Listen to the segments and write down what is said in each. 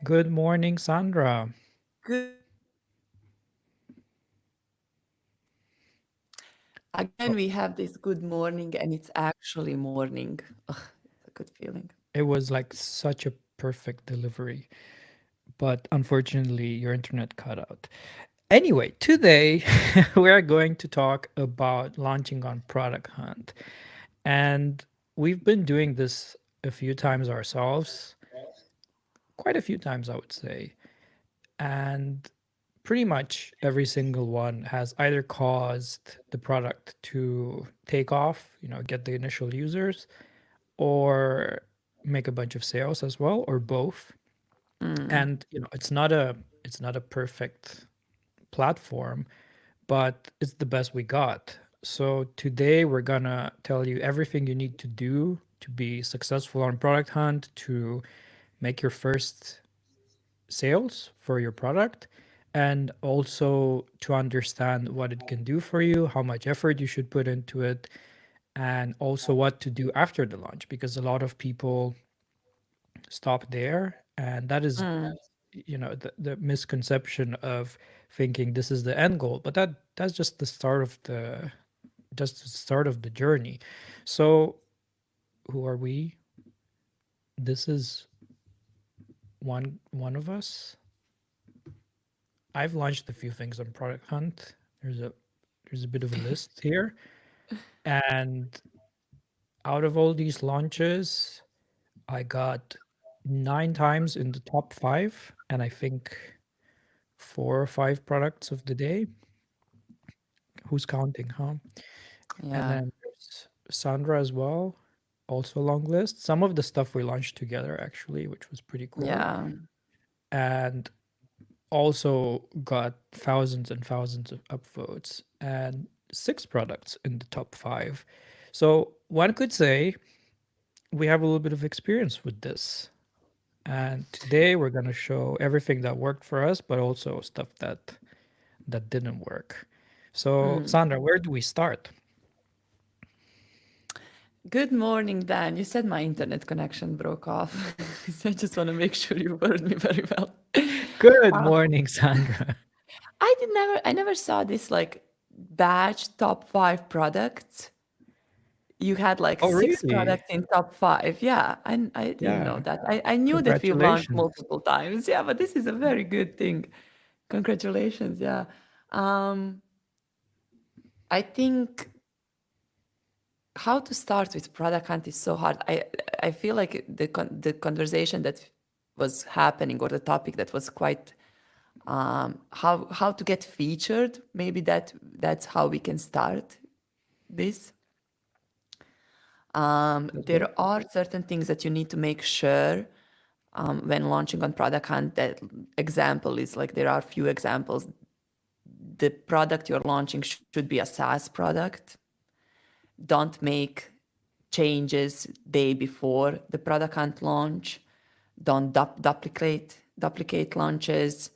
Good morning, Sandra. Again, Oh, we have this good morning, and it's actually morning. Ugh, it's a good feeling. it was like such a perfect delivery, but unfortunately, your internet cut out. Anyway, today we're going to talk about launching on Product Hunt. And we've been doing this a few times ourselves, quite a few times, I would say. And pretty much every single one has either caused the product to take off, get the initial users, or make a bunch of sales as well, or both. Mm, And it's not a perfect platform, but it's the best we got. So today we're gonna tell you everything you need to do to be successful on Product Hunt, to make your first sales for your product, and also to understand what it can do for you, how much effort you should put into it, and also what to do after the launch, because a lot of people stop there, and that is mm. the misconception of thinking this is the end goal, but that's just the start of the journey. So who are we? This is one of us. I've launched a few things on Product Hunt. There's a bit of a list here, and out of all these launches, I got 9 times in the top five, and I think 4 or 5 products of the day. Who's counting, huh? And Yeah, then there's Sandra as well, also a long list. Some of the stuff we launched together actually, which was pretty cool. yeah, And also got thousands and thousands of upvotes and 6 products in the top five. So one could say we have a little bit of experience with this. And today we're going to show everything that worked for us, but also stuff that didn't work. So mm. Sandra, where do we start? Good morning, Dan. You said my internet connection broke off. So I just want to make sure you heard me very well. Good Uh, morning, Sandra. I never saw this like batch top five products. You had like Oh, six really? products in top five. Yeah, I didn't know Yeah. that. I knew that we've launched Congratulations. multiple times. Yeah, but this is a very good thing. Congratulations. Yeah. Um, I think how to start with product hunt is so hard. I feel like the conversation that was happening, or the topic that was quite how to get featured. Maybe that's how we can start this. Okay. There are certain things that you need to make sure when launching on product hunt. That example is like there are few examples. The product you're launching should be a SaaS product. Don't make changes day before the product hunt launch. Don't duplicate launches.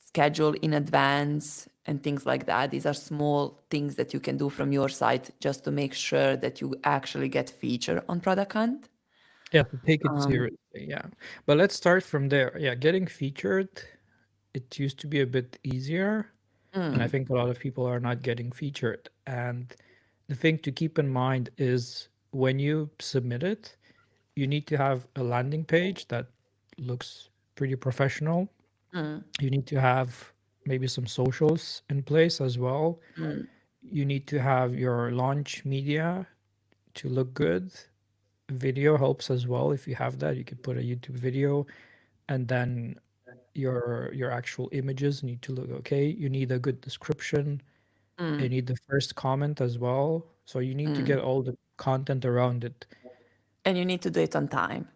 Schedule in advance and things like that. These are small things that you can do from your side just to make sure that you actually get featured on product hunt. Yeah, to take it Um, seriously. Yeah. But let's start from there. Yeah, getting featured, it used to be a bit easier. And I think a lot of people are not getting featured. And the thing to keep in mind is when you submit it, you need to have a landing page that looks pretty professional. You need to have maybe some socials in place as well. You need to have your launch media to look good. Video helps as well. If you have that, you could put a YouTube video, and then your actual images need to look okay. You need a good description. You need the first comment as well. So you need to get all the content around it, and you need to do it on time.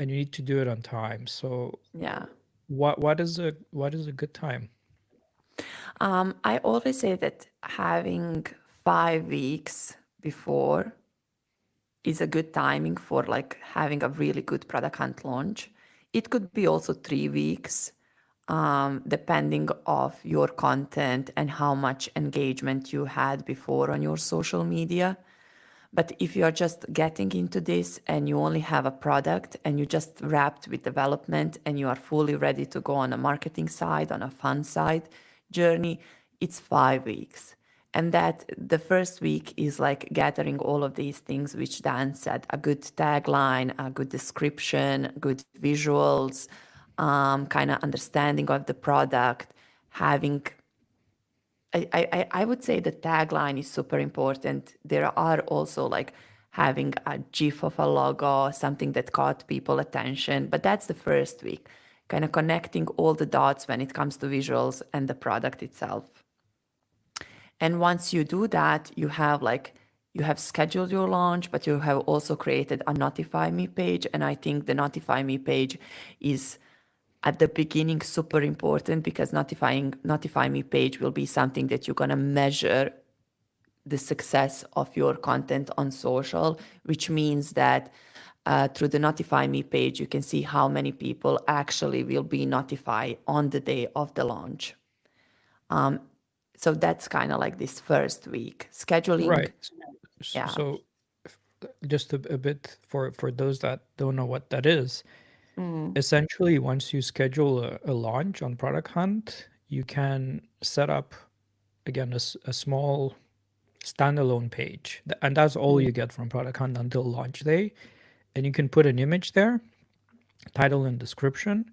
and you need to do it on time. So Yeah. what is a good time? I always say that having 5 weeks before is a good timing for like having a really good product hunt launch. It could be also 3 weeks, depending of your content and how much engagement you had before on your social media. But if you are just getting into this and you only have a product and you just wrapped with development and you are fully ready to go on a marketing side, on a fund side journey, it's 5 weeks. And that the first week is like gathering all of these things, which Dan said, a good tagline, a good description, good visuals, kind of understanding of the product, having I would say the tagline is super important. There are also like having a GIF of a logo, something that caught people attention, but that's the first week, kind of connecting all the dots when it comes to visuals and the product itself. And once you do that, you have scheduled your launch, but you have also created a notify me page. And I think the notify me page is at the beginning super important because notify me page will be something that you're going to measure the success of your content on social, which means that through the notify me page you can see how many people actually will be notified on the day of the launch. So that's kind of like this first week scheduling. Right. Yeah. So just a bit for those that don't know what that is. Essentially, once you schedule a launch on Product Hunt, you can set up again a small standalone page, and that's all you get from Product Hunt until launch day. And you can put an image there, title and description,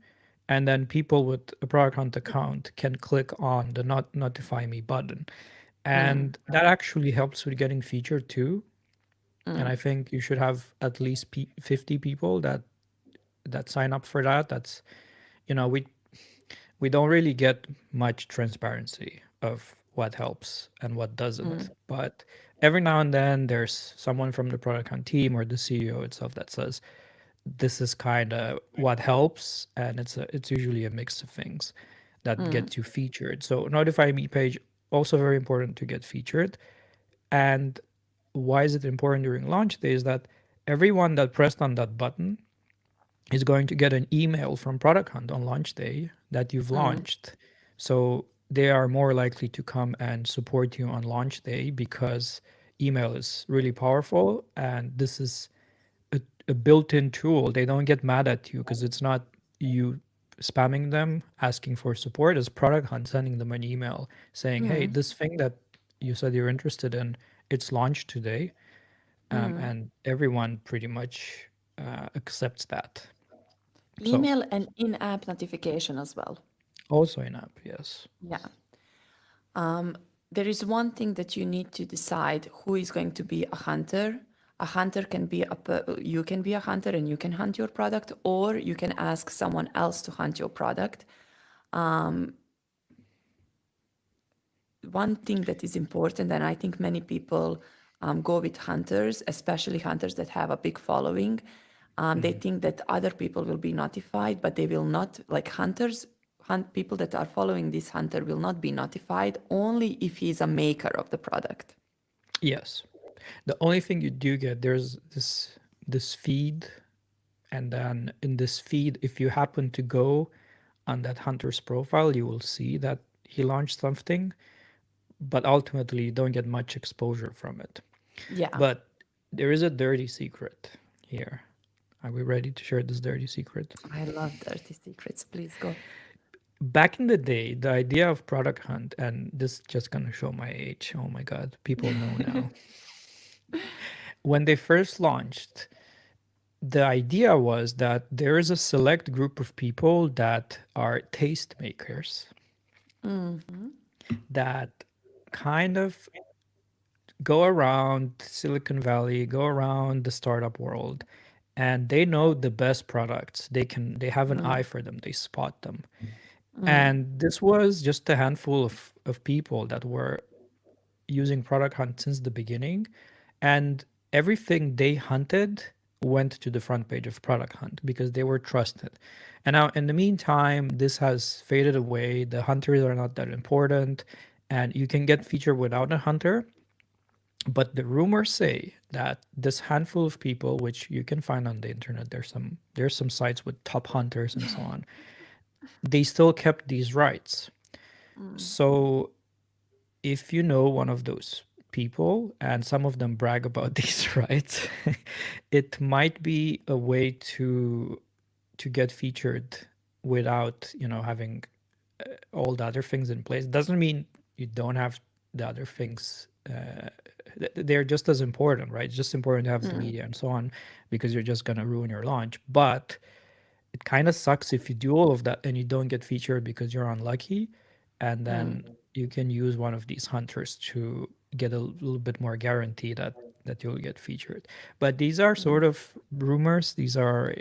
and then people with a Product Hunt account can click on the notify me button, and that actually helps with getting featured too. And I think you should have at least 50 people that sign up for that. That's, you know, we don't really get much transparency of what helps and what doesn't. But every now and then there's someone from the product hunt team or the CEO itself that says this is kind of what helps, and it's usually a mix of things that gets you featured. So notify me page also very important to get featured. And why is it important during launch day is that everyone that pressed on that button is going to get an email from Product Hunt on launch day that you've launched. So they are more likely to come and support you on launch day because email is really powerful, and this is a built-in tool. They don't get mad at you because it's not you spamming them asking for support. It's Product Hunt sending them an email saying, "Hey, this thing that you said you're interested in, it's launched today," and everyone pretty much accepts that. So Email and in-app notification as well. also in app, yes. Yeah. There is one thing that you need to decide who is going to be a hunter. A hunter can be you can be a hunter and you can hunt your product, or you can ask someone else to hunt your product. One thing that is important, and I think many people go with hunters, especially hunters that have a big following. They think that other people will be notified, but they will not. Like people that are following this hunter will not be notified only if he is a maker of the product. Yes. The only thing you do get, there's this feed, and then in this feed, if you happen to go on that hunter's profile, you will see that he launched something, but ultimately you don't get much exposure from it. Yeah, But there is a dirty secret here. Are we ready to share this dirty secret? I love dirty secrets. Please go. Back in the day, the idea of product hunt, and this is just gonna show my age. Oh my god, people know now. When they first launched, the idea was that there is a select group of people that are tastemakers that kind of go around Silicon Valley, go around the startup world, and they know the best products. They have an eye for them. They spot them. And this was just a handful of people that were using Product Hunt since the beginning, and everything they hunted went to the front page of Product Hunt because they were trusted. And now, in the meantime, this has faded away. The hunters are not that important, and you can get featured without a hunter. But the rumors say that this handful of people, which you can find on the internet, there's some sites with top hunters and so on. They still kept these rights. So if you know one of those people, and some of them brag about these, right? It might be a way to get featured without, having all the other things in place. Doesn't mean you don't have the other things. They're just as important, right? It's just important to have the media and so on, because you're just gonna ruin your launch. But it kind of sucks if you do all of that and you don't get featured because you're unlucky, and then you can use one of these hunters to get a little bit more guarantee that you'll get featured. But these are sort of rumors. These are,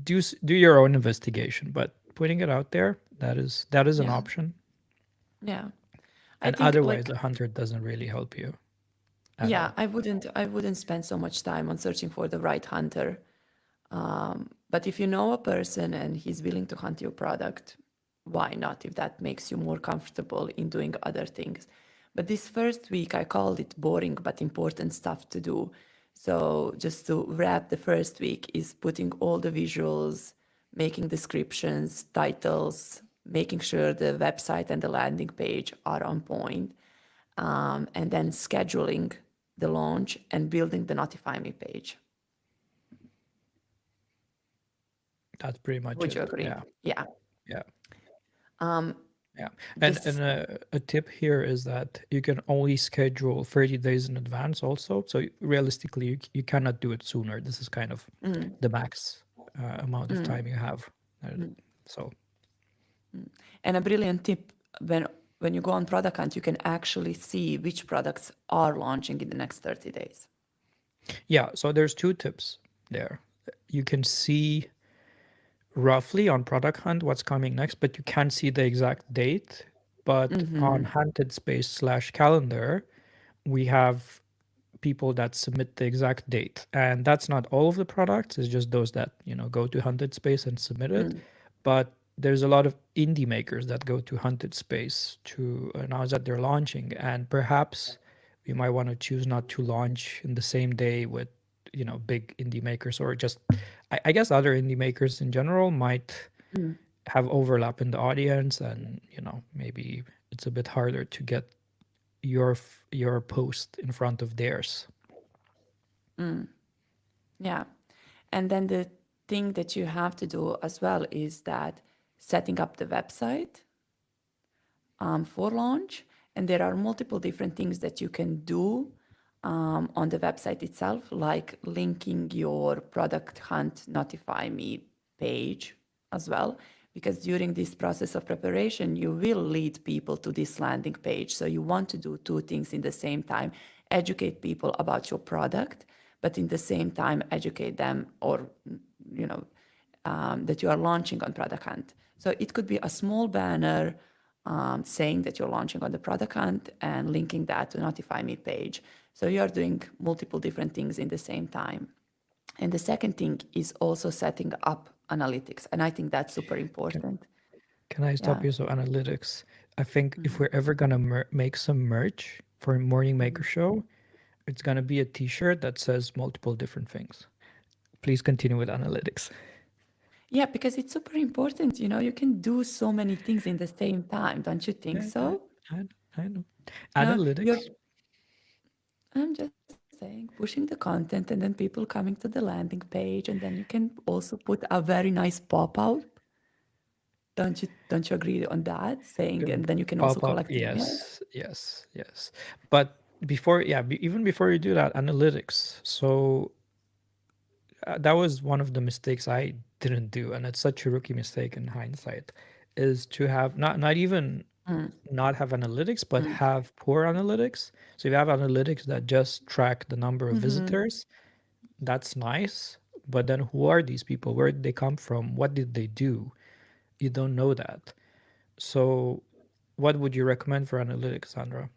do your own investigation, but putting it out there, that is an Yeah. option. Yeah. I And think otherwise like, a hunter doesn't really help you at yeah, all. I wouldn't spend so much time on searching for the right hunter. But if you know a person and he's willing to hunt your product, why not, if that makes you more comfortable in doing other things? But this first week, I called it boring but important stuff to do. So just to wrap, the first week is putting all the visuals, making descriptions, titles, making sure the website and the landing page are on point, and then scheduling the launch and building the Notify Me page. That's pretty much Would you it. agree? Yeah. Yeah. Yeah. Um, Yeah. And this, a tip here is that you can only schedule 30 days in advance also. So realistically, you cannot do it sooner. This is kind of the max amount of time you have. Uh, So and a brilliant tip, when you go on Product Hunt, you can actually see which products are launching in the next 30 days. yeah, so there's two tips there. You can see roughly on Product Hunt what's coming next, but you can't see the exact date. But on Hunted.space/calendar, we have people that submit the exact date, and that's not all of the products. It's just those that go to Hunted Space and submit it. But there's a lot of indie makers that go to Hunted Space to announce that they're launching, and perhaps we might want to choose not to launch in the same day with big indie makers, or just I guess other indie makers in general might have overlap in the audience, and maybe it's a bit harder to get your post in front of theirs. Yeah. And then the thing that you have to do as well is that setting up the website for launch. And there are multiple different things that you can do on the website itself, like linking your Product Hunt Notify Me page as well. Because during this process of preparation, you will lead people to this landing page. So you want to do two things in the same time: educate people about your product, but in the same time, educate them, or you know, that you are launching on Product Hunt. So it could be a small banner saying that you're launching on the Product Hunt and linking that to Notify Me page. So you are doing multiple different things in the same time. And the second thing is also setting up analytics. And I think that's super Can important. can I stop Yeah. you? So analytics. I think if we're ever gonna make some merch for Morning Maker Show, it's gonna be a T-shirt that says multiple different things. Please continue with analytics. Yeah, because it's super important. You can do so many things in the same time, don't you think Yeah, I, so? I, I know. You're, Analytics. I'm just saying, pushing the content and then people coming to the landing page, and then you can also put a very nice pop-out. Don't you agree on that? Saying, and then you can also Pop up. collect emails. Yes, yes, yes. But before, yeah, even before you do that, analytics. So that was one of the mistakes I didn't do, and it's such a rookie mistake in hindsight, is to have not even not have analytics, but have poor analytics. So if you have analytics that just track the number of visitors, that's nice. But then who are these people? Where did they come from? What did they do? You don't know that. So what would you recommend for analytics, Sandra?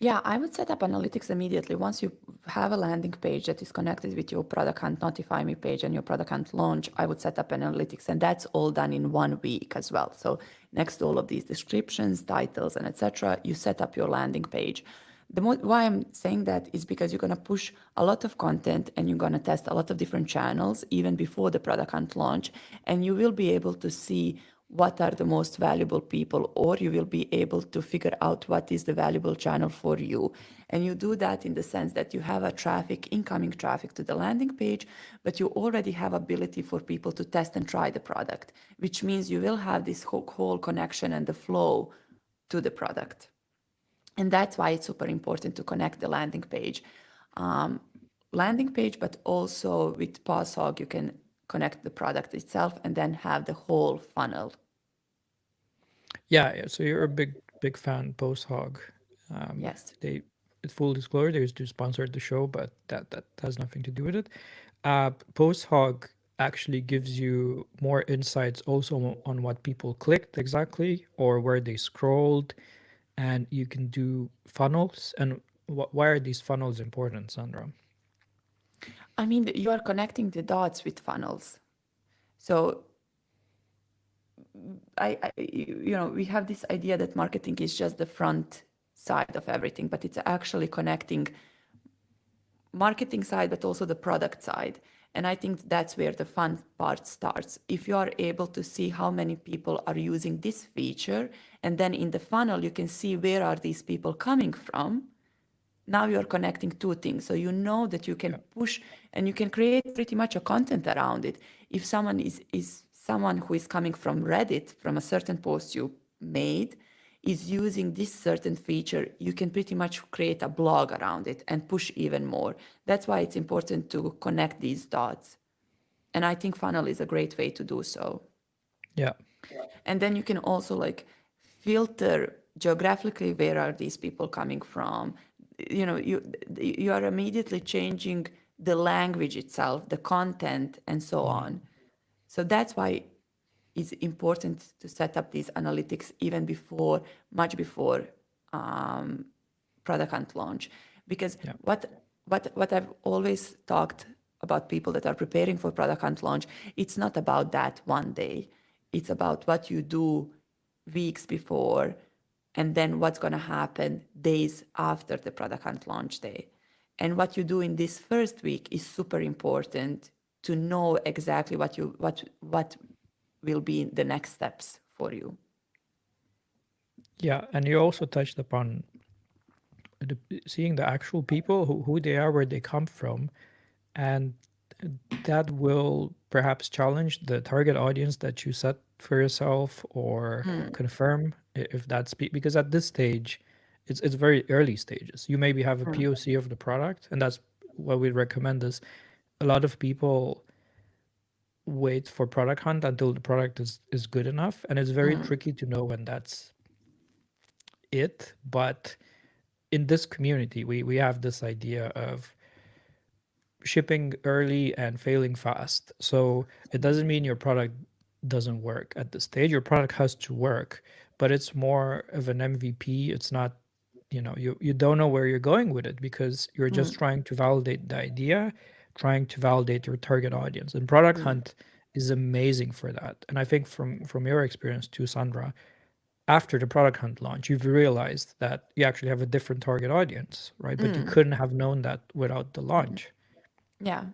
Yeah, I would set up analytics immediately. Once you have a landing page that is connected with your Product Hunt Notify Me page and your Product Hunt launch, I would set up analytics, and that's all done in 1 week as well. So next to all of these descriptions, titles, and etc., you set up your landing page. Why I'm saying that is because you're going to push a lot of content and you're going to test a lot of different channels even before the Product Hunt launch, and you will be able to see what are the most valuable people, or you will be able to figure out what is the valuable channel for you. And you do that in the sense that you have a traffic, incoming traffic to the landing page, but you already have ability for people to test and try the product, which means you will have this whole connection and the flow to the product. And that's why it's super important to connect the um, landing page, but also with PassHog, you can connect the product itself and then have the whole funnel. Yeah, yeah. So you're a big fan post hog. Yes. They, it's full disclosure, they used to sponsor the show, but that has nothing to do with it. Post hog actually gives you more insights also on what people clicked exactly or where they scrolled, and you can do funnels. And why are these funnels important, Sandra? I mean, you are connecting the dots with funnels. So we have this idea that marketing is just the front side of everything, but it's actually connecting marketing side, but also the product side. And I think that's where the fun part starts. If you are able to see how many people are using this feature, and then in the funnel, you can see where are these people coming from. Now you're connecting two things. So you know that you can Yeah. push and you can create pretty much a content around it. If someone is someone who is coming from Reddit, from a certain post you made, is using this certain feature, you can pretty much create a blog around it and push even more. That's why it's important to connect these dots. And I think funnel is a great way to do so. Yeah. And then you can also like filter geographically where are these people coming from. You are immediately changing the language itself, the content, and so Mm. on. So that's why it's important to set up these analytics even before, much before product hunt launch, because Yeah. what I've always talked about people that are preparing for product hunt launch, it's not about that one day. It's about what you do weeks before, and then what's going to happen days after the product hunt launch day. And what you do in this first week is super important to know exactly what will be the next steps for you. Yeah. And you also touched upon seeing the actual people, who they are, where they come from, and that will perhaps challenge the target audience that you set for yourself, or confirm if that's because at this stage it's very early stages. You maybe have a POC of the product, and that's what we recommend is a lot of people wait for product hunt until the product is good enough, and it's very tricky to know when that's it. But in this community, we have this idea of shipping early and failing fast. So it doesn't mean your product doesn't work at this stage. Your product has to work, but it's more of an MVP. It's not, you don't know where you're going with it because you're just trying to validate the idea, trying to validate your target audience. And Product Hunt is amazing for that. And I think from your experience too, Sandra, after the Product Hunt launch, you've realized that you actually have a different target audience, right? But you couldn't have known that without the launch. Yeah.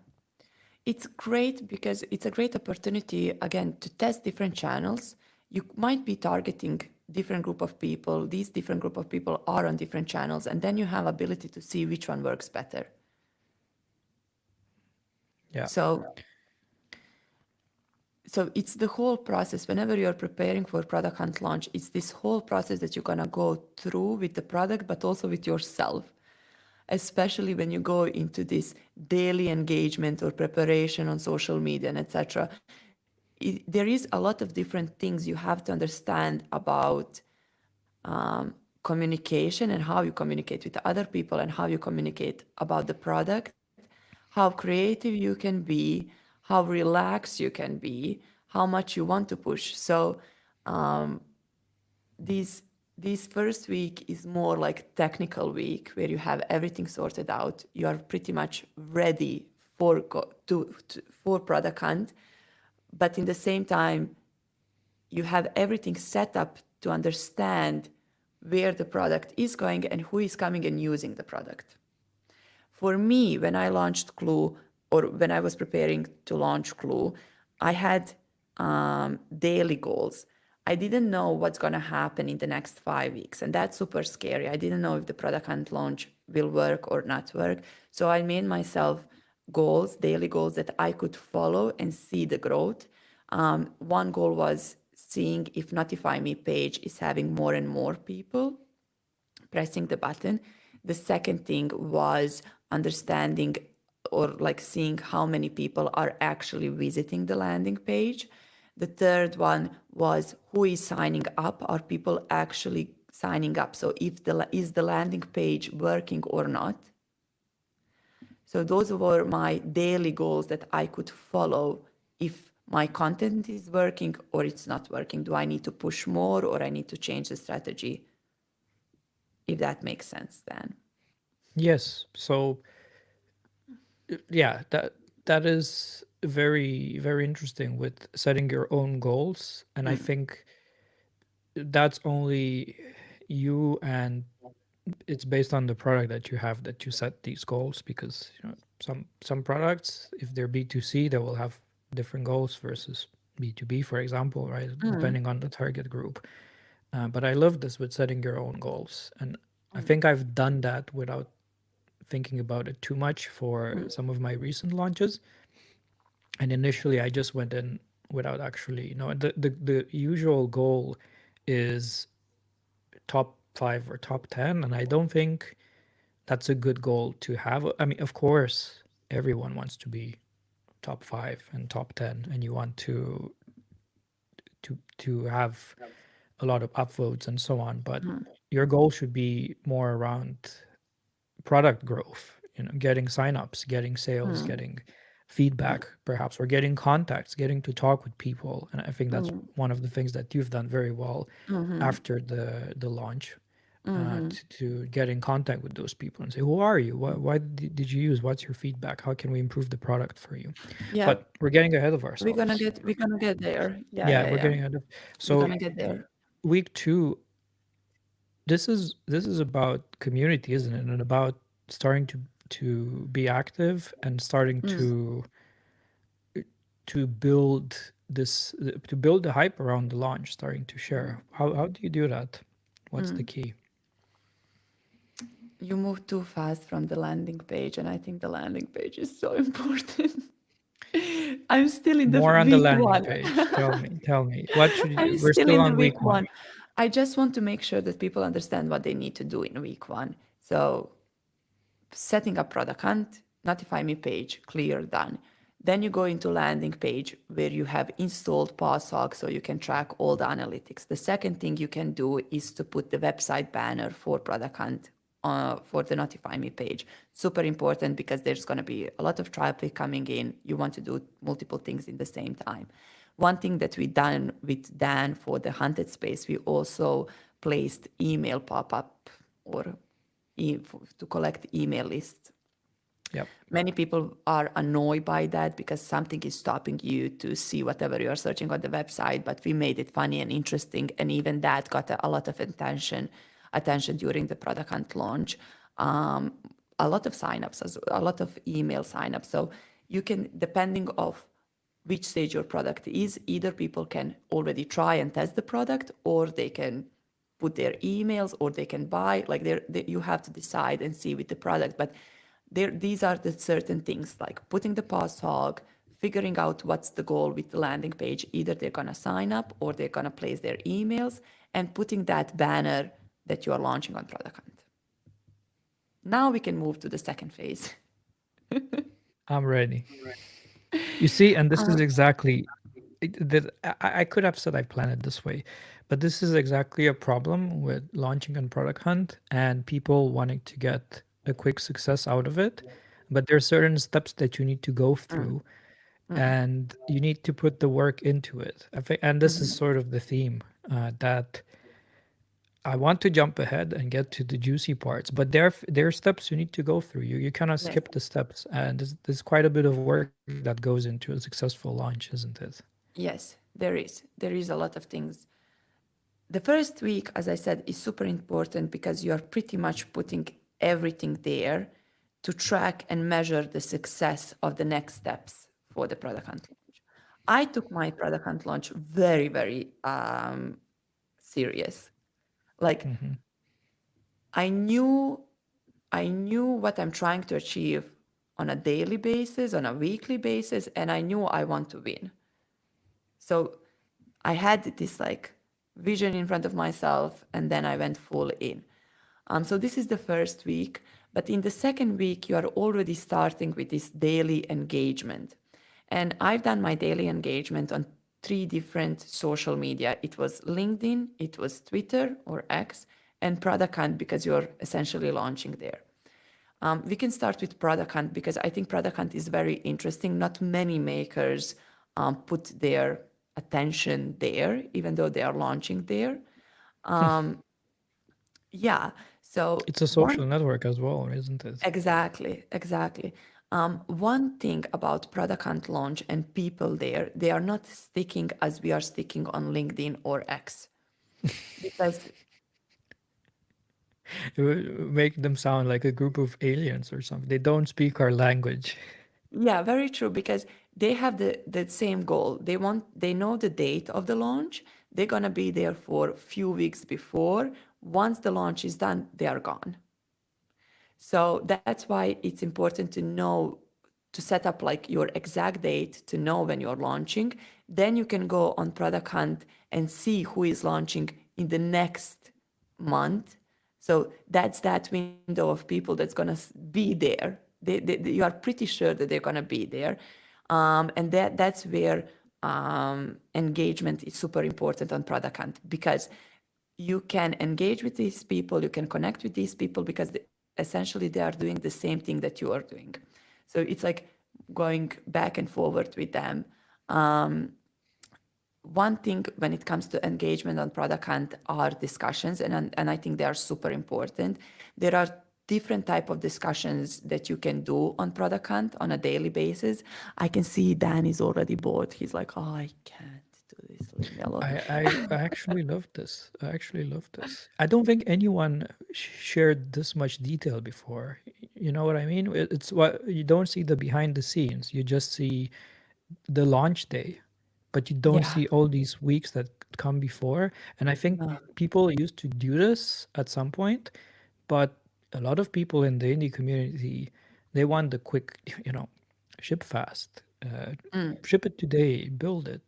It's great because it's a great opportunity, again, to test different channels. You might be targeting different group of people. These different group of people are on different channels, and then you have ability to see which one works better. Yeah. So, so it's the whole process. Whenever you're preparing for product hunt launch, it's this whole process that you're gonna go through with the product, but also with yourself. Especially when you go into this daily engagement or preparation on social media and etc. There is a lot of different things you have to understand about communication and how you communicate with other people and how you communicate about the product, how creative you can be, how relaxed you can be, how much you want to push. So these this first week is more like technical week where you have everything sorted out. You are pretty much ready for for product hunt, but in the same time, you have everything set up to understand where the product is going and who is coming and using the product. For me, when I launched Clue, or when I was preparing to launch Clue, I had daily goals. I didn't know what's going to happen in the next 5 weeks. And that's super scary. I didn't know if the product hunt launch will work or not work. So I made myself goals, daily goals that I could follow and see the growth. One goal was seeing if Notify Me page is having more and more people pressing the button. The second thing was understanding or like seeing how many people are actually visiting the landing page. The third one was who is signing up. Are people actually signing up? So if the landing page working or not? So those were my daily goals that I could follow if my content is working or it's not working. Do I need to push more or I need to change the strategy? If that makes sense then. Yes. So yeah, that is very very interesting with setting your own goals, and I think that's only you, and it's based on the product that you have that you set these goals, because some products, if they're B2C, they will have different goals versus B2B, for example, right? Depending on the target group. But I love this with setting your own goals, and I think I've done that without thinking about it too much for some of my recent launches. And initially I just went in without actually, the usual goal is top 5 or top 10, and I don't think that's a good goal to have. I mean, of course everyone wants to be top 5 and top 10, and you want to have a lot of upvotes and so on, but your goal should be more around product growth, getting signups, getting sales, getting feedback perhaps, or getting contacts, getting to talk with people. And I think that's one of the things that you've done very well after the launch, to get in contact with those people and say, who are you, why did you use, what's your feedback, how can we improve the product for you. Yeah, But we're getting ahead of we're ourselves. gonna get there. Yeah, Yeah, yeah, we're yeah. getting ahead of. We're So gonna get there. week 2, this is about community, isn't it? And about starting to be active and starting to build this, to build the hype around the launch, starting to share. How do you do that? What's the key? You move too fast from the landing page, and I think the landing page is so important. I'm still in the More on the week landing one. page. Tell me what should I'm you, we're still still in the on week week 1. one. I just want to make sure that people understand what they need to do in week one. So setting up product hunt, notify me page, clear, done. Then you go into landing page where you have installed PawSock so you can track all the analytics. The second thing you can do is to put the website banner for product hunt for the notify me page. Super important because there's going to be a lot of traffic coming in. You want to do multiple things in the same time. One thing that we done with Dan for the Hunted.space, we also placed email pop-up or to collect email lists. Yep. Many people are annoyed by that because something is stopping you to see whatever you are searching on the website, but we made it funny and interesting, and even that got a lot of attention during the product hunt launch. A lot of signups, a lot of email signups. So you can, depending of which stage your product is, either people can already try and test the product, or they can put their emails, or they can buy. Like you have to decide and see with the product. But these are the certain things like putting the pass hog, figuring out what's the goal with the landing page. Either they're gonna sign up or they're gonna place their emails, and putting that banner that you are launching on Product Hunt. Now we can move to the second phase. I'm ready. You see, and this is exactly that I could have said I planned it this way, but this is exactly a problem with launching on Product Hunt and people wanting to get a quick success out of it. But there are certain steps that you need to go through, and you need to put the work into it. I think, and this is sort of the theme, that I want to jump ahead and get to the juicy parts, but there are steps you need to go through. You cannot Yes. skip the steps, and there's quite a bit of work that goes into a successful launch, isn't it? Yes, there is. There is a lot of things. The first week, as I said, is super important because you are pretty much putting everything there to track and measure the success of the next steps for the product hunt launch. I took my product hunt launch very, very serious. Like Hmm. I knew I knew what I'm trying to achieve on a daily basis, on a weekly basis, and I knew I want to win. So I had this like vision in front of myself, and then I went full in. So this is the first week, but in the second week, you are already starting with this daily engagement. And I've done my daily engagement on three different social media. It was LinkedIn, it was Twitter or X, and Product Hunt because you're essentially launching there. We can start with Product Hunt because I think Product Hunt is very interesting. Not many makers put their attention there, even though they are launching there. Yeah. So It's a social one network as well, isn't it? exactly, exactly. One thing about Product Hunt launch and people there, they are not sticking as we are sticking on LinkedIn or X because It would make them sound like a group of aliens or something. They don't speak our language. yeah, very true. Because they have the same goal. They know the date of the launch. They're gonna be there for a few weeks before. Once the launch is done, they are gone. So that's why it's important to know to set up like your exact date to know when you're launching. Then you can go on Product Hunt and see who is launching in the next month. So that's that window of people that's gonna be there. You are pretty sure that they're gonna be there, and that's where engagement is super important on Product Hunt because you can engage with these people, you can connect with these people because essentially they are doing the same thing that you are doing. So it's like going back and forward with them. Um, One thing when it comes to engagement on Product Hunt are discussions, and I think they are super important. There are different type of discussions that you can do on Product Hunt on a daily basis. I can see Dan is already bored. He's like, oh, I can't do this. Leave me alone. I actually love this. I actually love this. I don't think anyone shared this much detail before. You know what I mean? It's what you don't see the behind the scenes. You just see the launch day, but you don't Yeah. see all these weeks that come before. And I think No. people used to do this at some point, but a lot of people in the indie community, they want the quick, ship fast, ship it today, build it,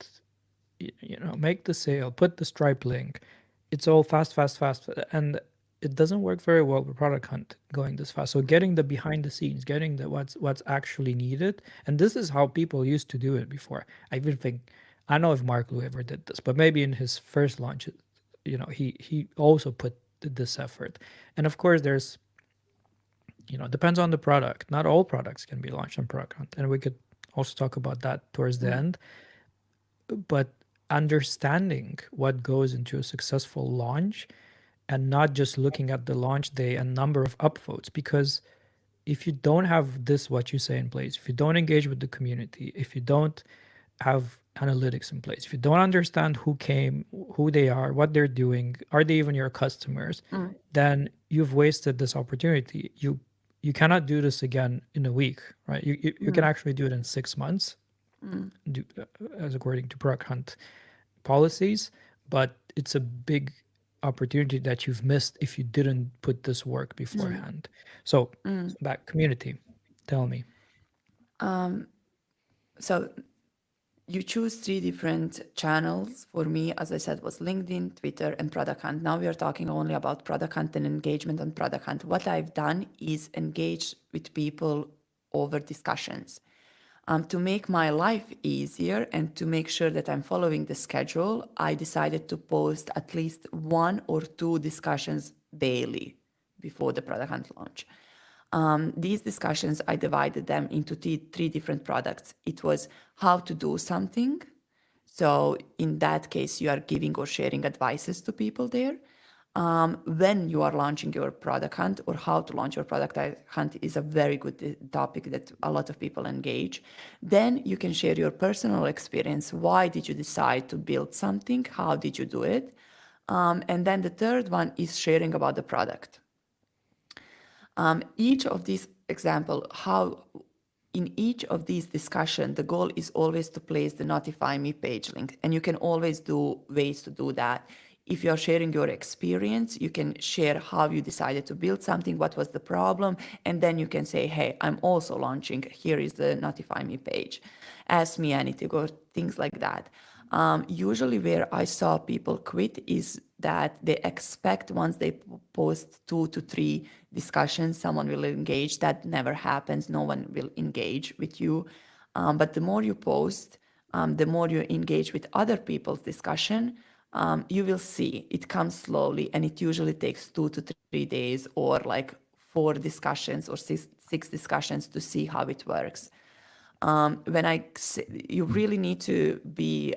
make the sale, put the Stripe link. It's all fast, fast, fast, and it doesn't work very well with product hunt going this fast. So getting the behind the scenes, getting the what's actually needed, and this is how people used to do it before. I even think I don't know if Mark Lou ever did this, but maybe in his first launch, he also put this effort. And of course, there's depends on the product. Not all products can be launched on product hunt, and we could also talk about that towards the Mm, end, but understanding what goes into a successful launch and not just looking at the launch day and number of upvotes, because if you don't have this what you say in place, if you don't engage with the community, if you don't have analytics in place, if you don't understand who came, who they are, what they're doing, are they even your customers, mm, then you've wasted this opportunity. You cannot do this again in a week, right? You can mm, actually do it in 6 months, mm, as according to Product Hunt policies, but it's a big opportunity that you've missed if you didn't put this work mm, beforehand. So, mm. back community, tell me. Um, so you choose three different channels. For me, as I said, was LinkedIn, Twitter, and Product Hunt. Now we are talking only about Product Hunt and engagement on Product Hunt. What I've done is engage with people over discussions. To make my life easier and to make sure that I'm following the schedule, I decided to post at least one or two discussions daily before the Product Hunt launch. These discussions, I divided them into three different products. It was how to do something. So in that case, you are giving or sharing advices to people there. When you are launching your product hunt or how to launch your product hunt is a very good topic that a lot of people engage. Then you can share your personal experience. Why did you decide to build something? How did you do it? And then the third one is sharing about the product. Each of these example, how in each of these discussions, the goal is always to place the notify me page link. And you can always do ways to do that. If you're sharing your experience, you can share how you decided to build something, what was the problem, and then you can say, hey, I'm also launching, here is the notify me page. Ask me anything or things like that. Usually where I saw people quit is that they expect once they post 2 to 3 discussions, someone will engage. That never happens. No one will engage with you. But the more you post, the more you engage with other people's discussion, you will see it comes slowly, and it usually takes 2 to 3 days or like 4 discussions or six discussions to see how it works. When I say, you really need to be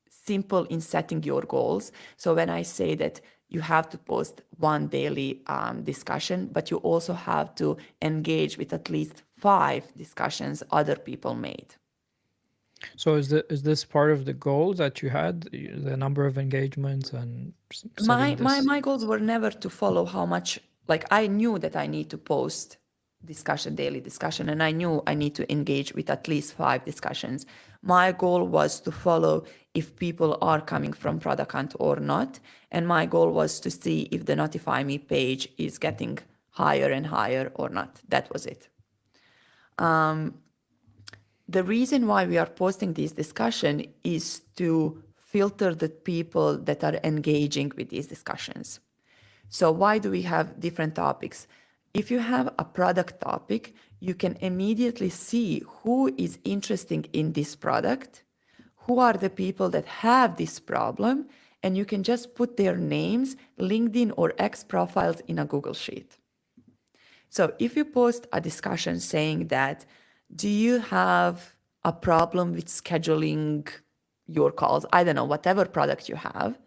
simple in setting your goals. So when I say that you have to post one daily discussion, but you also have to engage with at least 5 discussions other people made. So is this part of the goals that you had, the number of engagements and setting this? My goals were never to follow how much, like I knew that I need to post daily discussion, and I knew I need to engage with at least 5 discussions. My goal was to follow if people are coming from Product Hunt or not, and my goal was to see if the notify me page is getting higher and higher or not. That was it. The reason why we are posting this discussion is to filter the people that are engaging with these discussions. So why do we have different topics? If you have a product topic, you can immediately see who is interested in this product, who are the people that have this problem, and you can just put their names, LinkedIn or X profiles in a Google Sheet. So if you post a discussion saying that, do you have a problem with scheduling your calls? I don't know, whatever product you have.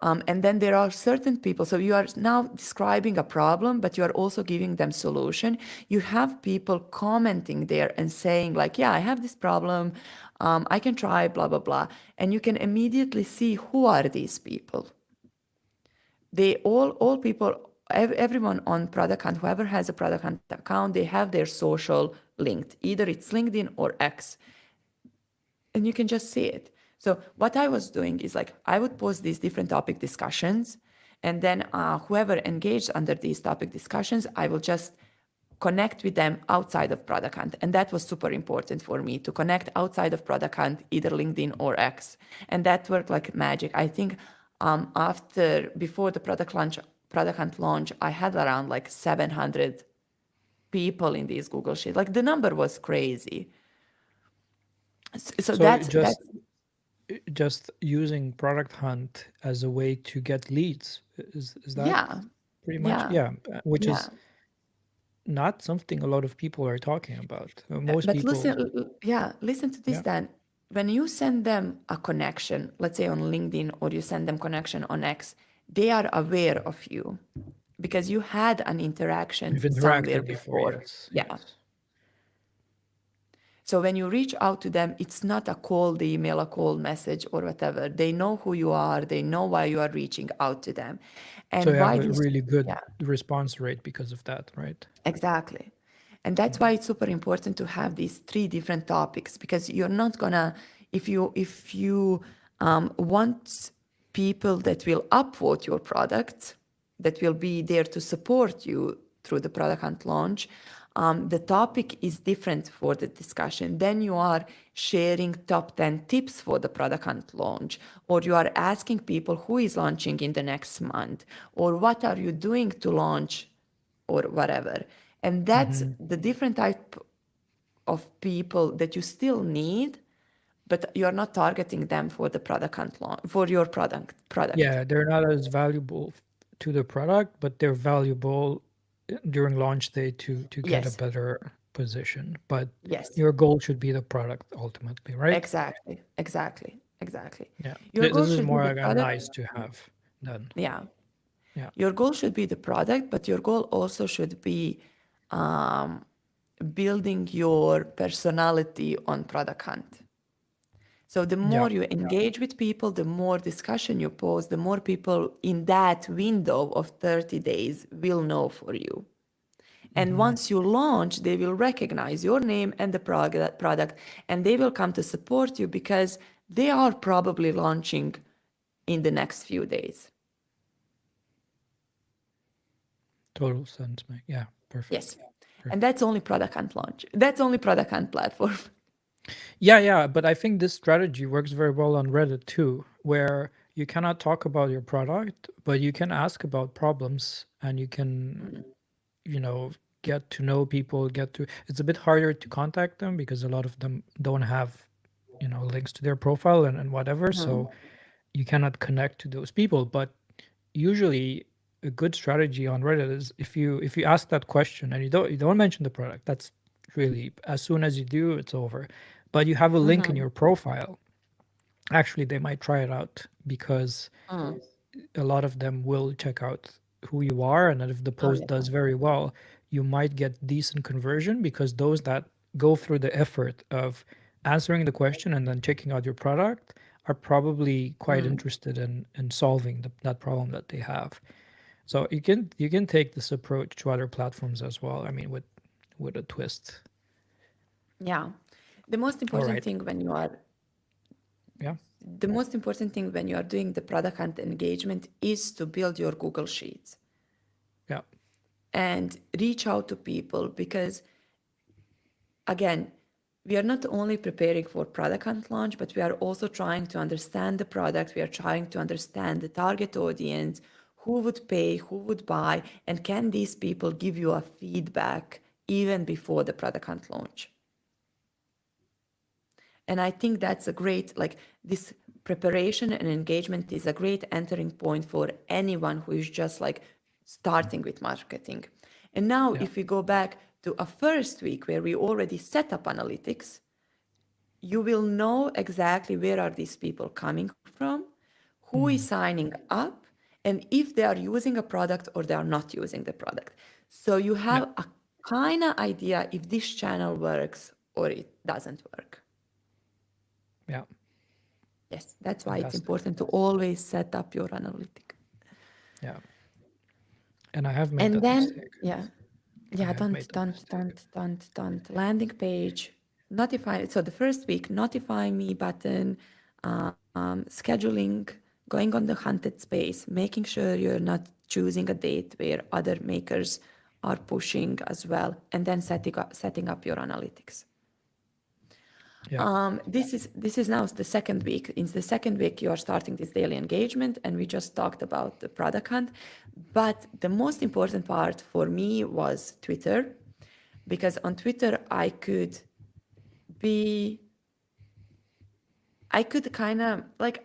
And then there are certain people, so you are now describing a problem, but you are also giving them solution. You have people commenting there and saying like, yeah, I have this problem. I can try blah, blah, blah. And you can immediately see who are these people. They all people, everyone on Product Hunt, whoever has a Product Hunt account, they have their social linked. Either it's LinkedIn or X, and you can just see it. So what I was doing is like I would post these different topic discussions, and then whoever engaged under these topic discussions, I will just connect with them outside of Product Hunt. And that was super important for me to connect outside of Product Hunt, either LinkedIn or X. And that worked like magic. I think before the Product Hunt launch, I had around like 700 people in these Google Sheets. Like the number was crazy. So So that's just using Product Hunt as a way to get leads, is that yeah, pretty much? yeah, Yeah, which yeah. is not something a lot of people are talking about. Most But people, listen to this yeah, then. When you send them a connection, let's say on LinkedIn, or you send them connection on X, they are aware of you because you had an interaction we've somewhere interacted before. before. Yes, Yeah. yes. So when you reach out to them, it's not a cold email, a cold message, or whatever. They know who you are. They know why you are reaching out to them. So And you why have a this, really good yeah. response rate because of that, right? Exactly. And that's why it's super important to have these 3 different topics, because you're not gonna, if you want people that will upvote your product, that will be there to support you through the Product Hunt launch, the topic is different for the discussion. Then you are sharing top 10 tips for the Product Hunt launch, or you are asking people who is launching in the next month, or what are you doing to launch, or whatever. And that's Hmm. the different type of people that you still need, but you're not targeting them for the product hunt launch, for your product. Yeah, they're not as valuable to the product, but they're valuable during launch day to get a Yes, better position. But yes, your goal should be the product ultimately, right? exactly, exactly, exactly. Yeah. Your goal This is should be more the like a product. nice to have done. Yeah, Yeah. your goal should be the product, but your goal also should be building your personality on product hunt. So the Yeah. more you engage with people, the more discussion you post, the more people in that window of 30 days will know for you. And once you launch, they will recognize your name and the product, and they will come to support you because they are probably launching in the next few days. Total sense, mate. Yeah, perfect. Yes. And Perfect. that's only product and launch. That's only product and platform. Yeah, yeah, but I think this strategy works very well on Reddit too, where you cannot talk about your product, but you can ask about problems and you can, you know, get to know people, get to it's a bit harder to contact them because a lot of them don't have, you know, links to their profile and whatever, so you cannot connect to those people. But usually a good strategy on Reddit is if you ask that question and you don't mention the product, that's really as soon as you do, it's over. But you have a link in your profile. Actually, they might try it out because a lot of them will check out who you are, and that if the Oh, post does very well, you might get decent conversion because those that go through the effort of answering the question and then checking out your product are probably quite interested in solving that problem that they have. So you can take this approach to other platforms as well. I mean, with a twist. yeah. The most All important right. thing when you are Yeah. the most important thing when you are doing the product hunt engagement is to build your Google Sheets Yeah. and reach out to people because again, we are not only preparing for product hunt launch, but we are also trying to understand the product. We are trying to understand the target audience, who would pay, who would buy, and can these people give you a feedback even before the product hunt launch? And I think that's a great, like this preparation and engagement is a great entering point for anyone who is just like starting with marketing. And now, Yeah. if we go back to a first week where we already set up analytics, you will know exactly where are these people coming from, who is signing up, and if they are using a product or they are not using the product. So you Yeah. have a kind of idea if this channel works or it doesn't work. Yeah. Yes, that's why it's Fantastic. important to always set up your analytic. Yeah. And I have made And that then, mistake. yeah, I yeah, have made that mistake. landing page, notify. So the first week, notify me button, scheduling, going on the Hunted space, making sure you're not choosing a date where other makers are pushing as well, and then setting up your analytics. Yeah. This is now the second week. In the second week, you are starting this daily engagement, and we just talked about the product hunt. But the most important part for me was Twitter, because on Twitter be, I could kind of like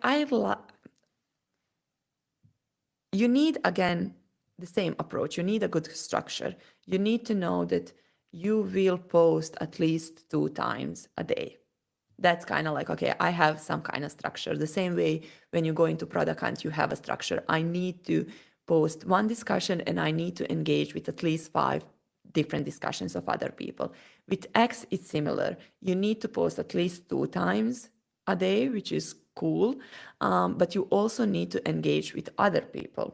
you need again the same approach. You need a good structure. You need to know that you will post at least 2 times a day. That's kind of like, okay, I have some kind of structure. The same way when you go into product hunt, you have a structure. I need to post one discussion and I need to engage with at least 5 different discussions of other people. With X, it's similar. You need to post at least 2 times a day, which is cool. But you also need to engage with other people.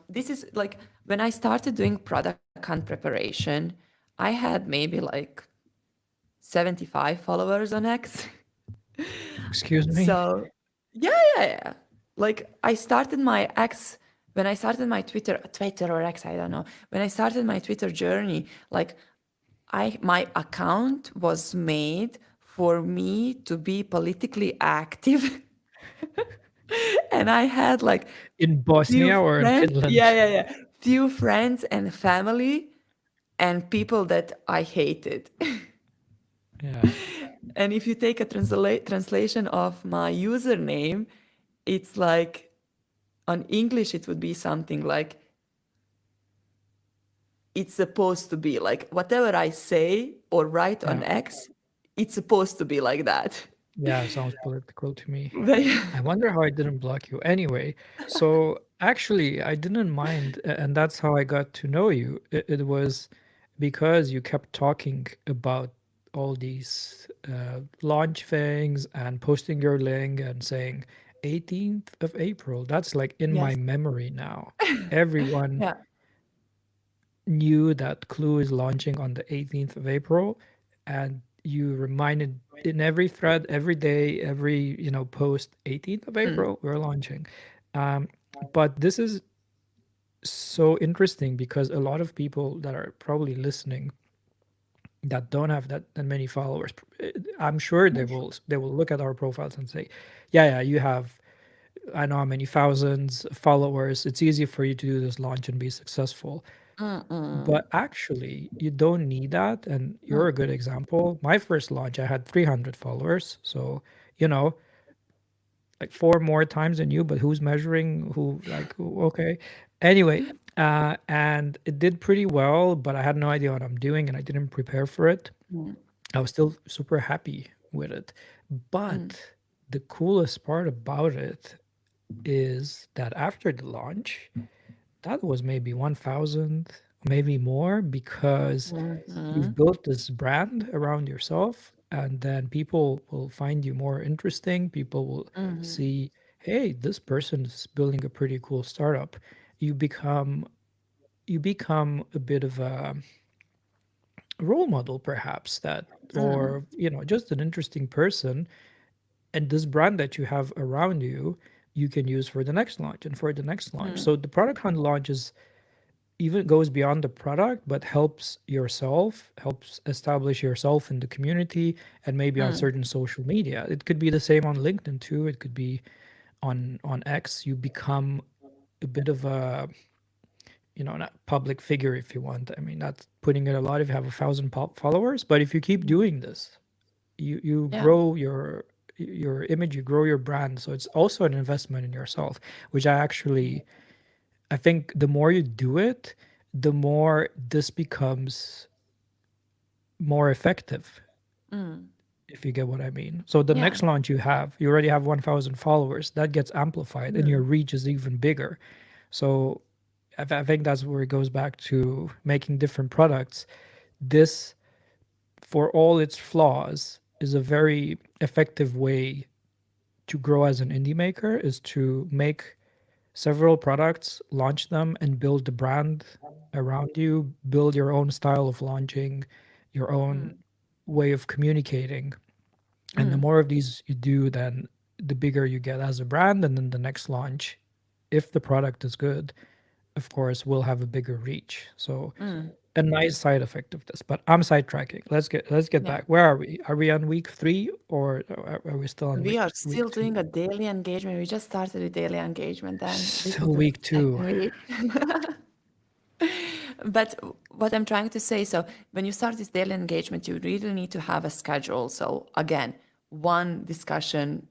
This is like when I started doing product hunt preparation, I had maybe like 75 followers on X. Excuse me. So, yeah, yeah, yeah. Like I started my X when I started my Twitter or X, I don't know. When I started my Twitter journey, like my account was made for me to be politically active, and I had like In few Bosnia or in friends. Yeah, Finland? yeah, yeah. Few friends and family and people that I hated. Yeah. And if you take a translation of my username, it's like on English, it would be something like it's supposed to be like whatever I say or write on Yeah. X, it's supposed to be like that. Yeah. Sounds political to me. But I wonder how I didn't block you. Anyway, so actually, I didn't mind, and that's how I got to know you. It was because you kept talking about all these launch things and posting your link and saying 18th of April. That's like in my yes, memory now. Everyone yeah, knew that Clue is launching on the 18th of April, and you reminded in every thread, every day, every post, 18th of April, we're launching. Um, but this is so interesting because a lot of people that are probably listening that don't have that many followers, I'm sure they will look at our profiles and say, yeah, you have I know how many thousands of followers. It's easy for you to do this launch and be successful. But actually, you don't need that. And you're a good example. My first launch, I had 300 followers. So, you know, like four more times than you, but who's measuring who, like, okay. Anyway, and it did pretty well, but I had no idea what I'm doing and I didn't prepare for it. I was still super happy with it. But the coolest part about it is that after the launch, that was maybe 1,000, maybe more, because you've built this brand around yourself, and then people will find you more interesting. People will see, hey, this person is building a pretty cool startup. You become you become a bit of a role model, perhaps, that, or just an interesting person, and this brand that you have around you, you can use for the next launch and for the next launch. So the product hunt launch is even goes beyond the product, but helps establish yourself in the community and maybe on certain social media. It could be the same on LinkedIn too. It could be on X. You become a bit of a not public figure, if you want. I mean, that's putting it a lot if you have 1,000 followers, but if you keep doing this, you Yeah. grow your image, you grow your brand. So it's also an investment in yourself, which I think the more you do it, the more this becomes more effective, if you get what I mean. So the Yeah. next launch you already have 1,000 followers, that gets amplified and your reach is even bigger. So I think that's where it goes back to making different products. This, for all its flaws, is a very effective way to grow as an indie maker, is to make several products, launch them, and build the brand around you, build your own style of launching, your own way of communicating. And the more of these you do, then the bigger you get as a brand. And then the next launch, if the product is good, of course, will have a bigger reach. So a nice side effect of this. But I'm sidetracking. Let's get Yeah. back. Where are we? Are we on week 3 or are we still on We week are week still 2? doing a daily engagement. We just started with daily engagement, and this is Still the week 2. second week. But what I'm trying to say, so when you start this daily engagement, you really need to have a schedule. So again, one discussion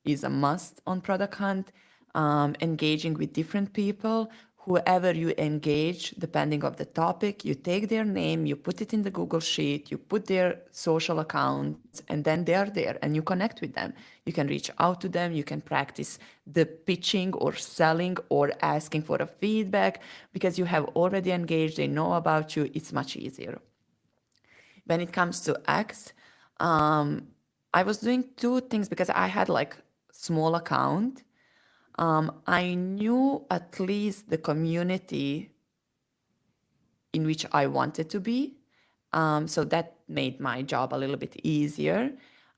is a must on product hunt. Engaging with different people, whoever you engage, depending of the topic, you take their name, you put it in the Google Sheet, you put their social accounts, and then they are there and you connect with them. You can reach out to them, you can practice the pitching or selling or asking for a feedback because you have already engaged, they know about you, it's much easier. When it comes to X, I was doing two things because I had like small account. I knew at least the community in which I wanted to be. So that made my job a little bit easier.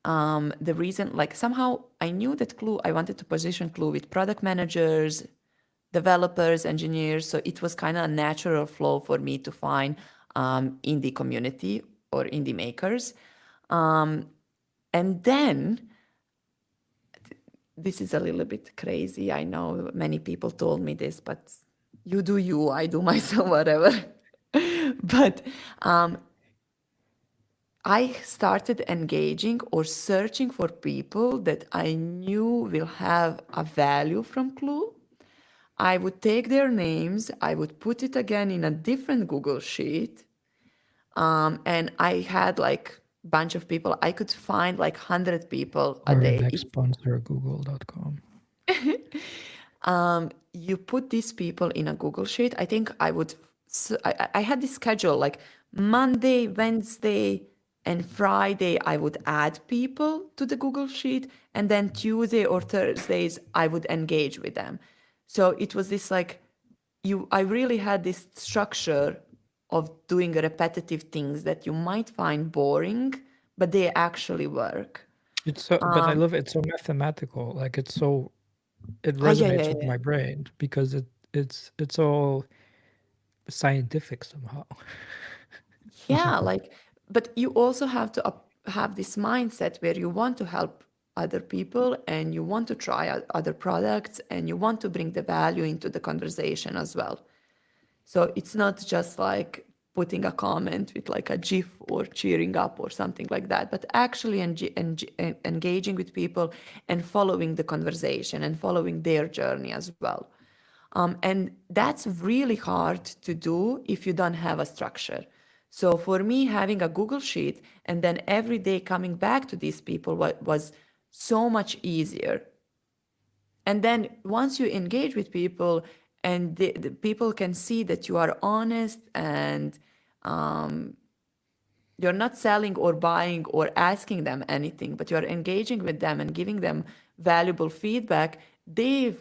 The reason, like somehow I knew that Clue, I wanted to position Clue with product managers, developers, engineers. So it was kind of a natural flow for me to find indie community or indie makers. And then this is a little bit crazy. I know many people told me this, but you do you, I do myself, whatever. But I started engaging or searching for people that I knew will have a value from Clue. I would take their names, I would put it again in a different Google Sheet, and I had like bunch of people. I could find like 100 people a Our day. next sponsor, Google.com. You put these people in a Google Sheet. I think I would, I had this schedule like Monday, Wednesday, and Friday, I would add people to the Google Sheet. And then Tuesday or Thursdays, I would engage with them. So it was this like, I really had this structure of doing repetitive things that you might find boring, but they actually work. It's so, but I love it. It's so mathematical. Like it's so, it Oh, yeah, yeah, resonates with yeah. my brain because it's all scientific somehow. Yeah, like, but you also have to have this mindset where you want to help other people and you want to try other products and you want to bring the value into the conversation as well. So it's not just like putting a comment with like a GIF or cheering up or something like that, but actually engaging with people and following the conversation and following their journey as well. And that's really hard to do if you don't have a structure. So for me, having a Google Sheet and then every day coming back to these people was so much easier. And then once you engage with people and the people can see that you are honest and you're not selling or buying or asking them anything, but you're engaging with them and giving them valuable feedback, they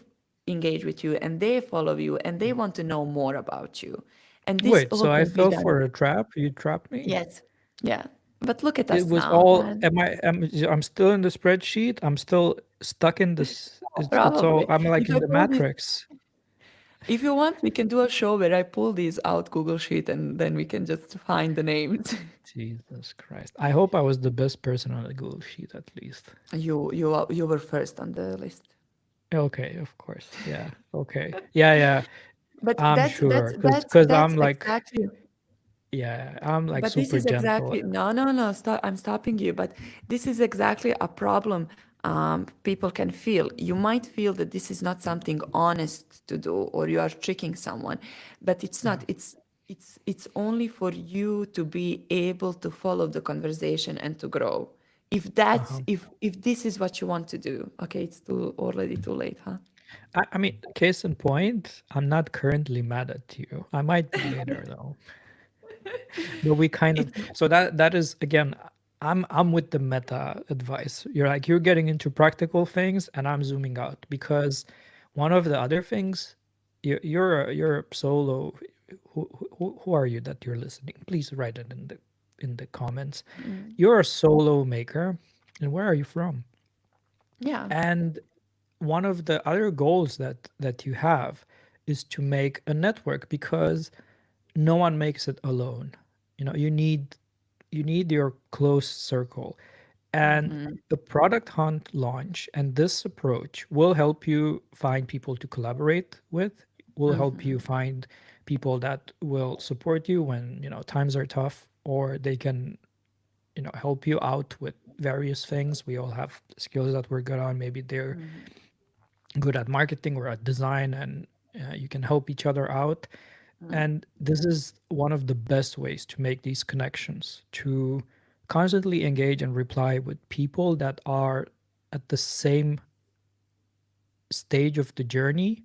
engage with you and they follow you and they want to know more about you. And this Wait, all so I can be fell done. for a trap? You trapped me? Yes. Yeah. But look at It us was now, all, man. am I, I'm still in the spreadsheet. I'm still stuck in this. It's all, Probably. I'm like If in I the pull this, matrix. if you want, we can do a show where I pull these out Google Sheet and then we can just find the names. Jesus Christ. I hope I was the best person on the Google sheet at least. You were first on the list. Okay, of course. Yeah. Okay. Yeah, yeah. But I'm that's sure that's cuz that's cuz that's I'm like, exactly. yeah, I'm like But this super is gentle. exactly no, no, no. Stop! I'm stopping you. But this is exactly a problem people can feel. You might feel that this is not something honest to do, or you are tricking someone, but it's Yeah. not. It's only for you to be able to follow the conversation and to grow. Uh-huh. If this is what you want to do, okay, it's too already too late, huh? I mean, case in point, I'm not currently mad at you. I might be later though. But we kind of, It's so that is again, I'm with the meta advice. You're like you're getting into practical things and I'm zooming out because one of the other things, you're a solo. Who are you that you're listening? Please write it in the comments. You're a solo maker, and where are you from? yeah. And one of the other goals that you have is to make a network because no one makes it alone. You know, you need your close circle. And Hmm. the product hunt launch and this approach will help you find people to collaborate with, will help you find people that will support you when, you know, times are tough, or they can, you know, help you out with various things. We all have skills that we're good on. Maybe they're good at marketing or at design, and you can help each other out. And this is one of the best ways to make these connections, to constantly engage and reply with people that are at the same stage of the journey.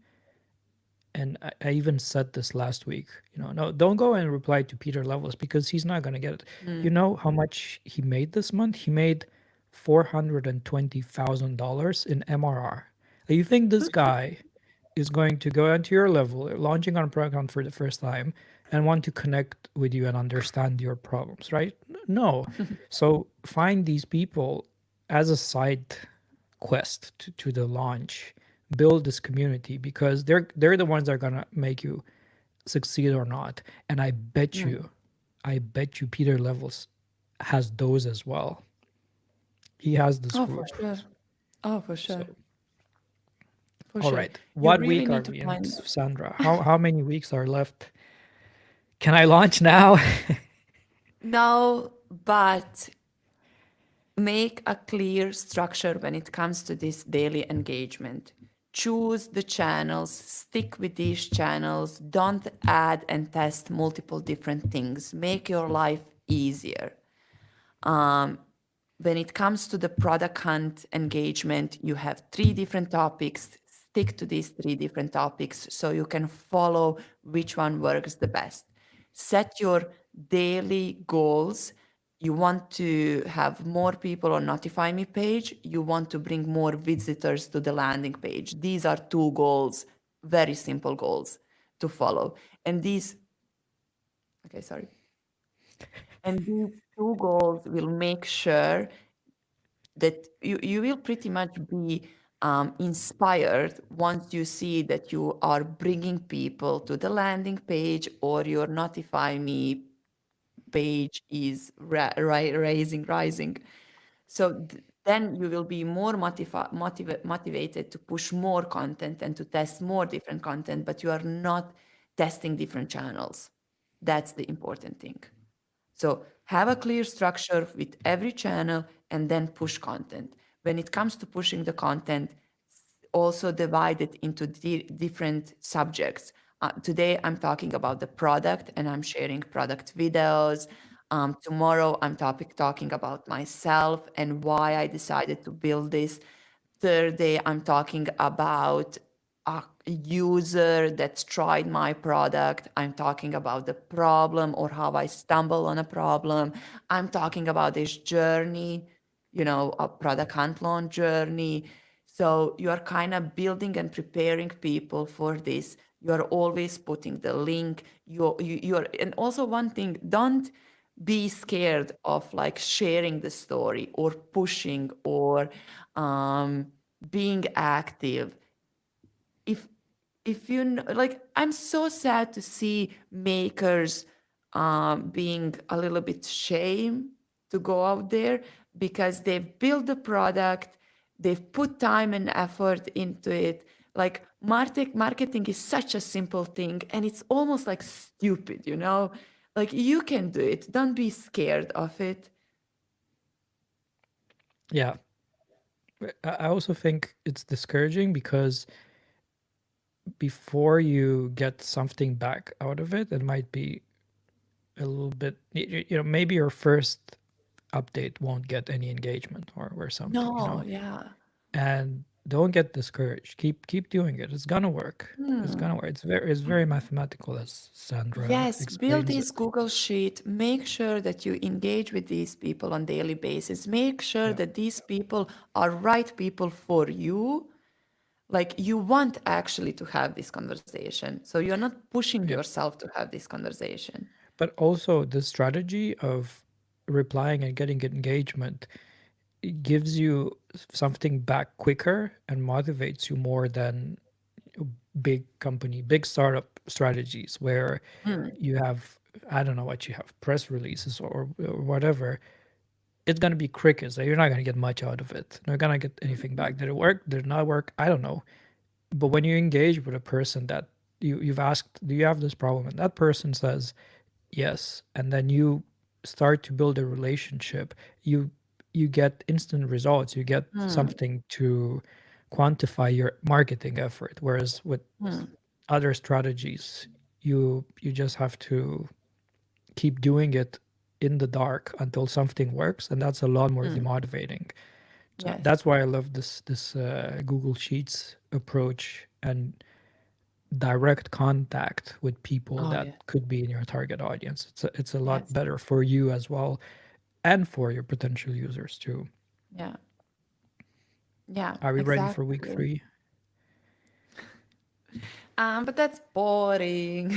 And I even said this last week, you know, no, don't go and reply to Peter Levels because he's not going to get it. You know how much he made this month? He made $420,000 in MRR. You think this guy is going to go into your level, launching on Program for the first time, and want to connect with you and understand your problems, right? No. So find these people as a side quest to the launch. Build this community because they're the ones that are gonna make you succeed or not. And I bet you Peter Levels has those as well. He has this Oh, for group. sure. Oh, for So sure. For all sure. right. You What really week are need to we in, find. Sandra? How many weeks are left? Can I launch now? No, but make a clear structure when it comes to this daily engagement. Choose the channels, stick with these channels, don't add and test multiple different things. Make your life easier. When it comes to the product hunt engagement, you have three different topics. Stick to these three different topics so you can follow which one works the best. Set your daily goals. You want to have more people on Notify Me page. You want to bring more visitors to the landing page. These are two goals, very simple goals to follow. And these, Okay, sorry. And these two goals will make sure that you will pretty much be inspired once you see that you are bringing people to the landing page or your notify me page is rising. So then you will be more motivated to push more content and to test more different content, but you are not testing different channels. That's the important thing. So have a clear structure with every channel and then push content. When it comes to pushing the content, also divide it into different subjects. Today, I'm talking about the product and I'm sharing product videos. Tomorrow, I'm talking about myself and why I decided to build this. Third day, I'm talking about a user that's tried my product. I'm talking about the problem or how I stumble on a problem. I'm talking about this journey, a product hunt launch journey. So you are kind of building and preparing people for this. You are always putting the link. You're, and also one thing, don't be scared of like sharing the story or pushing or um, being active. if if like, I'm so sad to see makers being a little bit shame to go out there because they've built the product, they've put time and effort into it. Like marketing is such a simple thing and it's almost like stupid, like you can do it, don't be scared of it. Yeah. I also think it's discouraging because before you get something back out of it, it might be a little bit, maybe your first update won't get any engagement or something, No, yeah. and don't get discouraged. Keep doing it. It's gonna work. It's Hmm. gonna work. It's very mathematical, as Sandra Yes, build explains this it. Google Sheet. Make sure that you engage with these people on daily basis. Make sure Yeah. that these people are right people for you. Like you want actually to have this conversation. So you're not pushing Yeah. yourself to have this conversation. But also the strategy of replying and getting engagement, it gives you something back quicker and motivates you more than big company, big startup strategies where Mm, you have, I don't know what you have, press releases or whatever. It's gonna be crickets. You're not gonna get much out of it. You're not gonna get anything back. Did it work? Did it not work? I don't know. But when you engage with a person that you've asked, do you have this problem? And that person says yes, and then you start to build a relationship, you get instant results. You get mm, something to quantify your marketing effort. Whereas with mm, other strategies, you just have to keep doing it in the dark until something works, and that's a lot more mm. demotivating. So Yes. that's why I love this Google Sheets approach and direct contact with people Oh, that yeah. could be in your target audience. It's a lot Yes. better for you as well, and for your potential users too. Yeah. Yeah, Are we ready for week exactly. 3? But that's boring.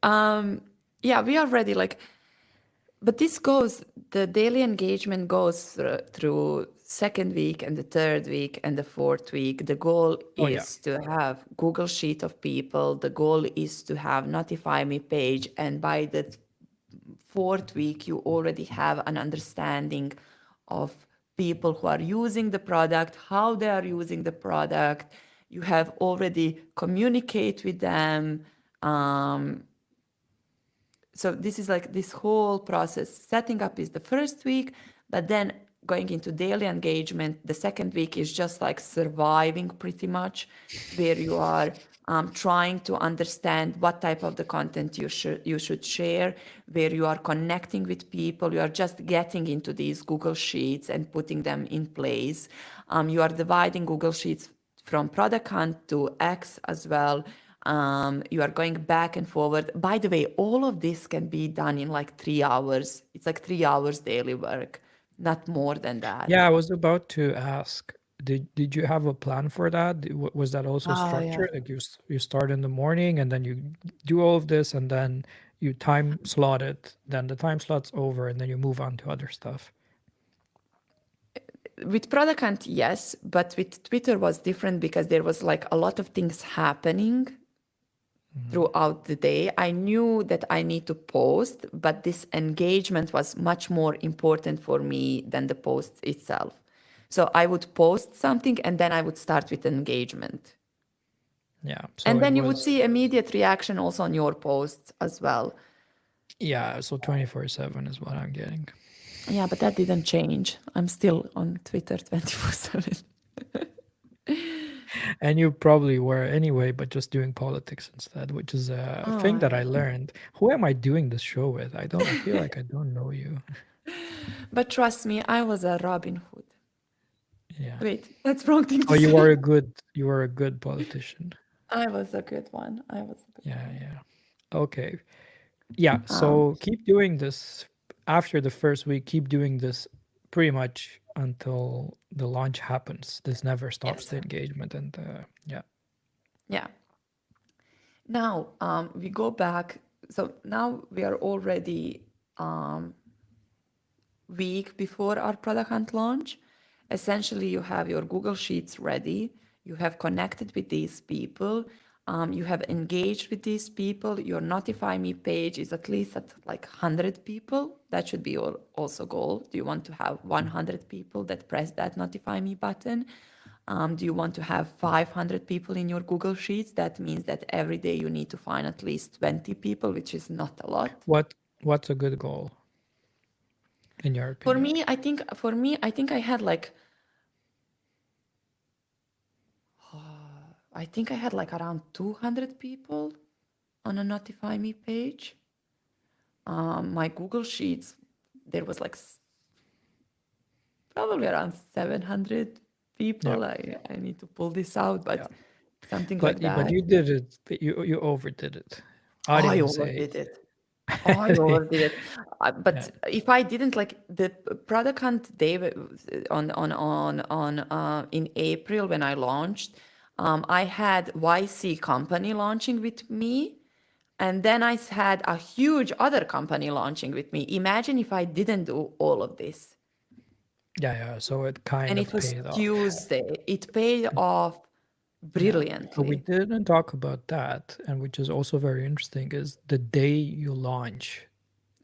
um, yeah, we are ready. Like, but the daily engagement goes through second week and the third week and the fourth week. The goal Oh yeah. is to have Google Sheet of people. The goal is to have notify me page. And by the fourth week, you already have an understanding of people who are using the product, how they are using the product. You have already communicate with them. Um, so this is like this whole process. Setting up is the first week, but then going into daily engagement, the second week is just like surviving pretty much, where you are trying to understand what type of the content you should share, where you are connecting with people. You are just getting into these Google Sheets and putting them in place. You are dividing Google Sheets from product hunt to X as well. You are going back and forward. By the way, all of this can be done in like 3 hours. It's like 3 hours daily work, not more than that. Yeah, I was about to ask, Did you have a plan for that? Was that also Oh yeah. structured? Like you start in the morning and then you do all of this and then you time slot it, then the time slot's over and then you move on to other stuff. With product hunt, yes, but with Twitter was different because there was like a lot of things happening Mhm. throughout the day. I knew that I need to post, but this engagement was much more important for me than the post itself. So I would post something and then I would start with engagement. Yeah. So And it then you would was see immediate reaction also on your posts as well. yeah, so 24/7 is what I'm getting. Yeah, but that didn't change. I'm still on Twitter 24/7. And you probably were anyway, but just doing politics instead, which is a thing Oh, that I yeah. learned. Who am I doing this show with? I feel like I don't know you. But trust me, I was a Robin Hood. Yeah. Wait, that's wrong thing Oh, to say. you are a good politician. I was a good one. I was a good Yeah, one. yeah. Okay. Yeah, Um, so keep doing this after the first week, keep doing this pretty much until the launch happens. This never stops yes. the engagement and yeah. Yeah. Now we go back. So now we are already week before our product hunt launch. Essentially, you have your Google Sheets ready. You have connected with these people. You have engaged with these people. Your Notify Me page is at least at like 100 people. That should be your also goal. Do you want to have 100 people that press that Notify Me button? Do you want to have 500 people in your Google Sheets? That means that every day you need to find at least 20 people, which is not a lot. What what's a good goal in your opinion? I think I had like around 200 people on a Notify Me page. My Google Sheets, there was like probably around 700 Yeah. people. I need to pull this out, Yeah. but something But like but that. you did it. You overdid it. I'd I even say. overdid it. I overdid it. Yeah. But if I didn't like the product hunt day on in April when I launched, I had YC company launching with me, and then I had a huge other company launching with me. Imagine if I didn't do all of this. Yeah, yeah. So it kind And of it was paid off. Tuesday. It paid off Yeah. But we brilliantly. didn't talk about that, and which is also very interesting, is the day you launch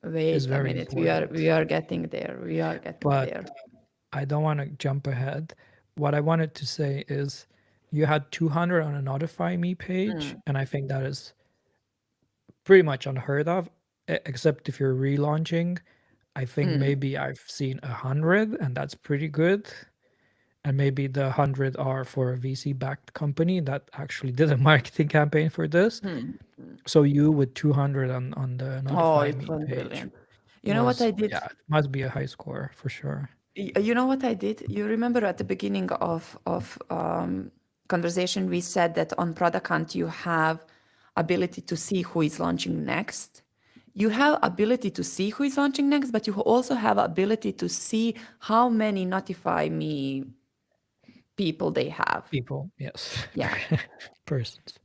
is Wait a very minute. important. We are getting there. We are getting But there. I don't want to jump ahead. What I wanted to say is you had 200 on a notify me page, and I think that is pretty much unheard of, except if you're relaunching. I think maybe I've seen 100, and that's pretty good. And maybe the 100 are for a VC backed company that actually did a marketing campaign for this. So you with 200 on the Oh, notify it me was page brilliant. You know what was, I did? yeah, it must be a high score for sure. You know what I did? You remember at the beginning of conversation we said that on Product Hunt you have ability to see who is launching next. You have ability to see who is launching next, but you also have ability to see how many Notify Me people they have. People, yes. Yeah. Persons.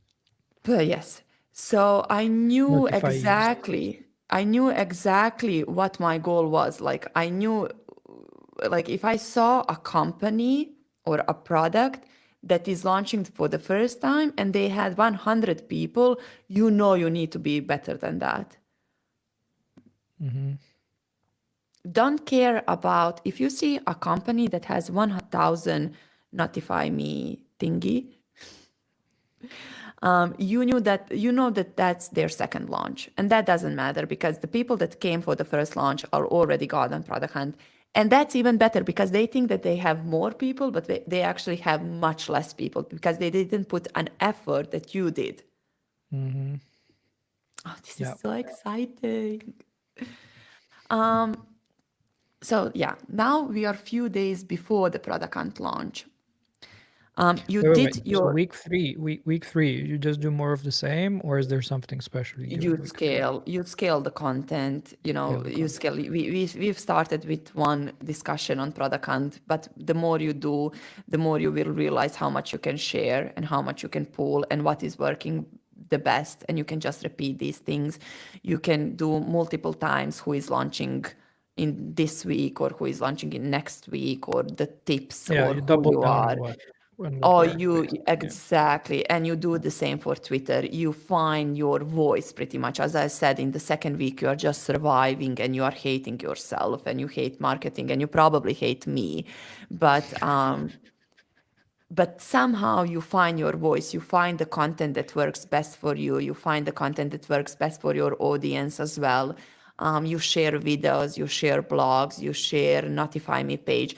But yes. So Notify users. I knew exactly what my goal was. Like I knew like if I saw a company or a product that is launching for the first time and they had 100 people, you know you need to be better than that. Hmm. Don't care about if you see a company that has 1,000 notify me thingy, you know that that's their second launch, and that doesn't matter because the people that came for the first launch are already got on product hunt, and that's even better because they think that they have more people, but they actually have much less people because they didn't put an effort that you did. Hmm. Oh, this is Yeah. so exciting. So yeah, now we are few days before the product hunt launch. You Wait. did So your week three, you just do more of the same, or is there something special you do in week three? you scale the content, Scale the you content. scale. We've started with one discussion on product hunt, but the more you do, the more you will realize how much you can share and how much you can pull and what is working the best, and you can just repeat these things. You can do multiple times who is launching in this week or who is launching in next week, or the tips, Yeah, or you who double you down are. on what Oh, worked, you basically. Yeah. exactly. And you do the same for Twitter. You find your voice pretty much. As I said, in the second week, you are just surviving and you are hating yourself and you hate marketing and you probably hate me. But but somehow you find your voice, you find the content that works best for you, you find the content that works best for your audience as well. You share videos, you share blogs, you share notify me page.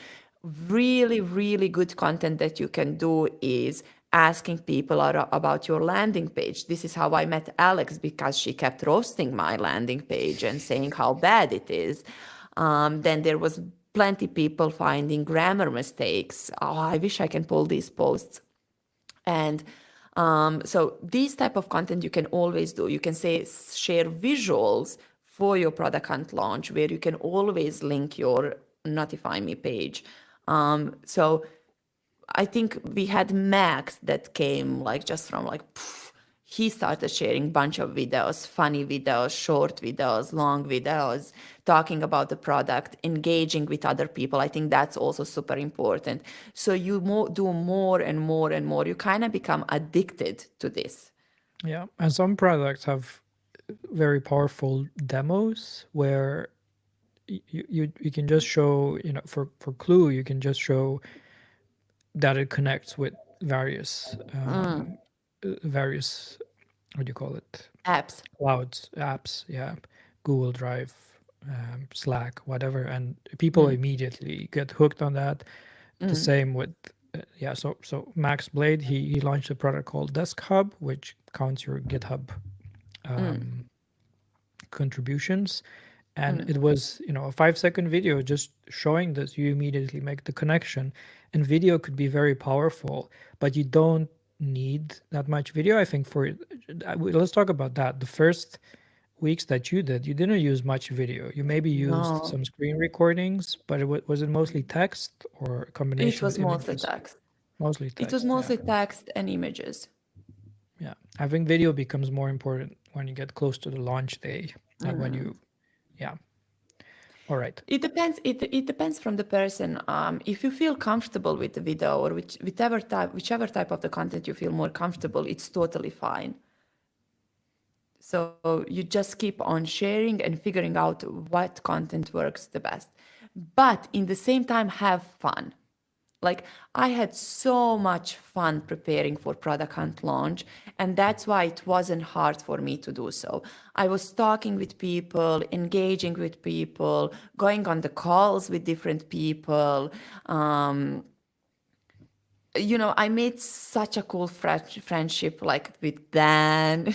Really, really good content that you can do is asking people about your landing page. This is how I met Alex, because she kept roasting my landing page and saying how bad it is. Then there was plenty people finding grammar mistakes. Oh, I wish I can pull these posts. And so these type of content you can always do. You can say share visuals for your product hunt launch, where you can always link your notify me page. So I think we had Max that came like just from like he started sharing bunch of videos, funny videos, short videos, long videos, talking about the product, engaging with other people. I think that's also super important. So you do more and more and more. You kind of become addicted to this. Yeah. And some products have very powerful demos where you can just show, for Clue, you can just show that it connects with various, what do you call it, Apps. clouds, apps, yeah, Google Drive, Slack, whatever, and people Mm, immediately get hooked on that. The mm, same with yeah. So Max Blade, he launched a product called Desk Hub, which counts your GitHub mm, contributions, and mm. it was, a 5-second video just showing this. You immediately make the connection, and video could be very powerful, but you don't need that much video, I think. Let's talk about that. The first weeks that you didn't use much video. You maybe used No, some screen recordings, but was it mostly text or a it combination with was mostly images? text. Mostly It was text, yeah. mostly text and images. Yeah, I think video becomes more important when you get close to the launch day, not when you. Yeah. All right. It depends. It depends from the person. If you feel comfortable with the video or whichever type of the content you feel more comfortable, it's totally fine. So you just keep on sharing and figuring out what content works the best. But in the same time, have fun. Like I had so much fun preparing for product hunt launch, and that's why it wasn't hard for me to do so. I was talking with people, engaging with people, going on the calls with different people. I made such a cool friendship like with Dan.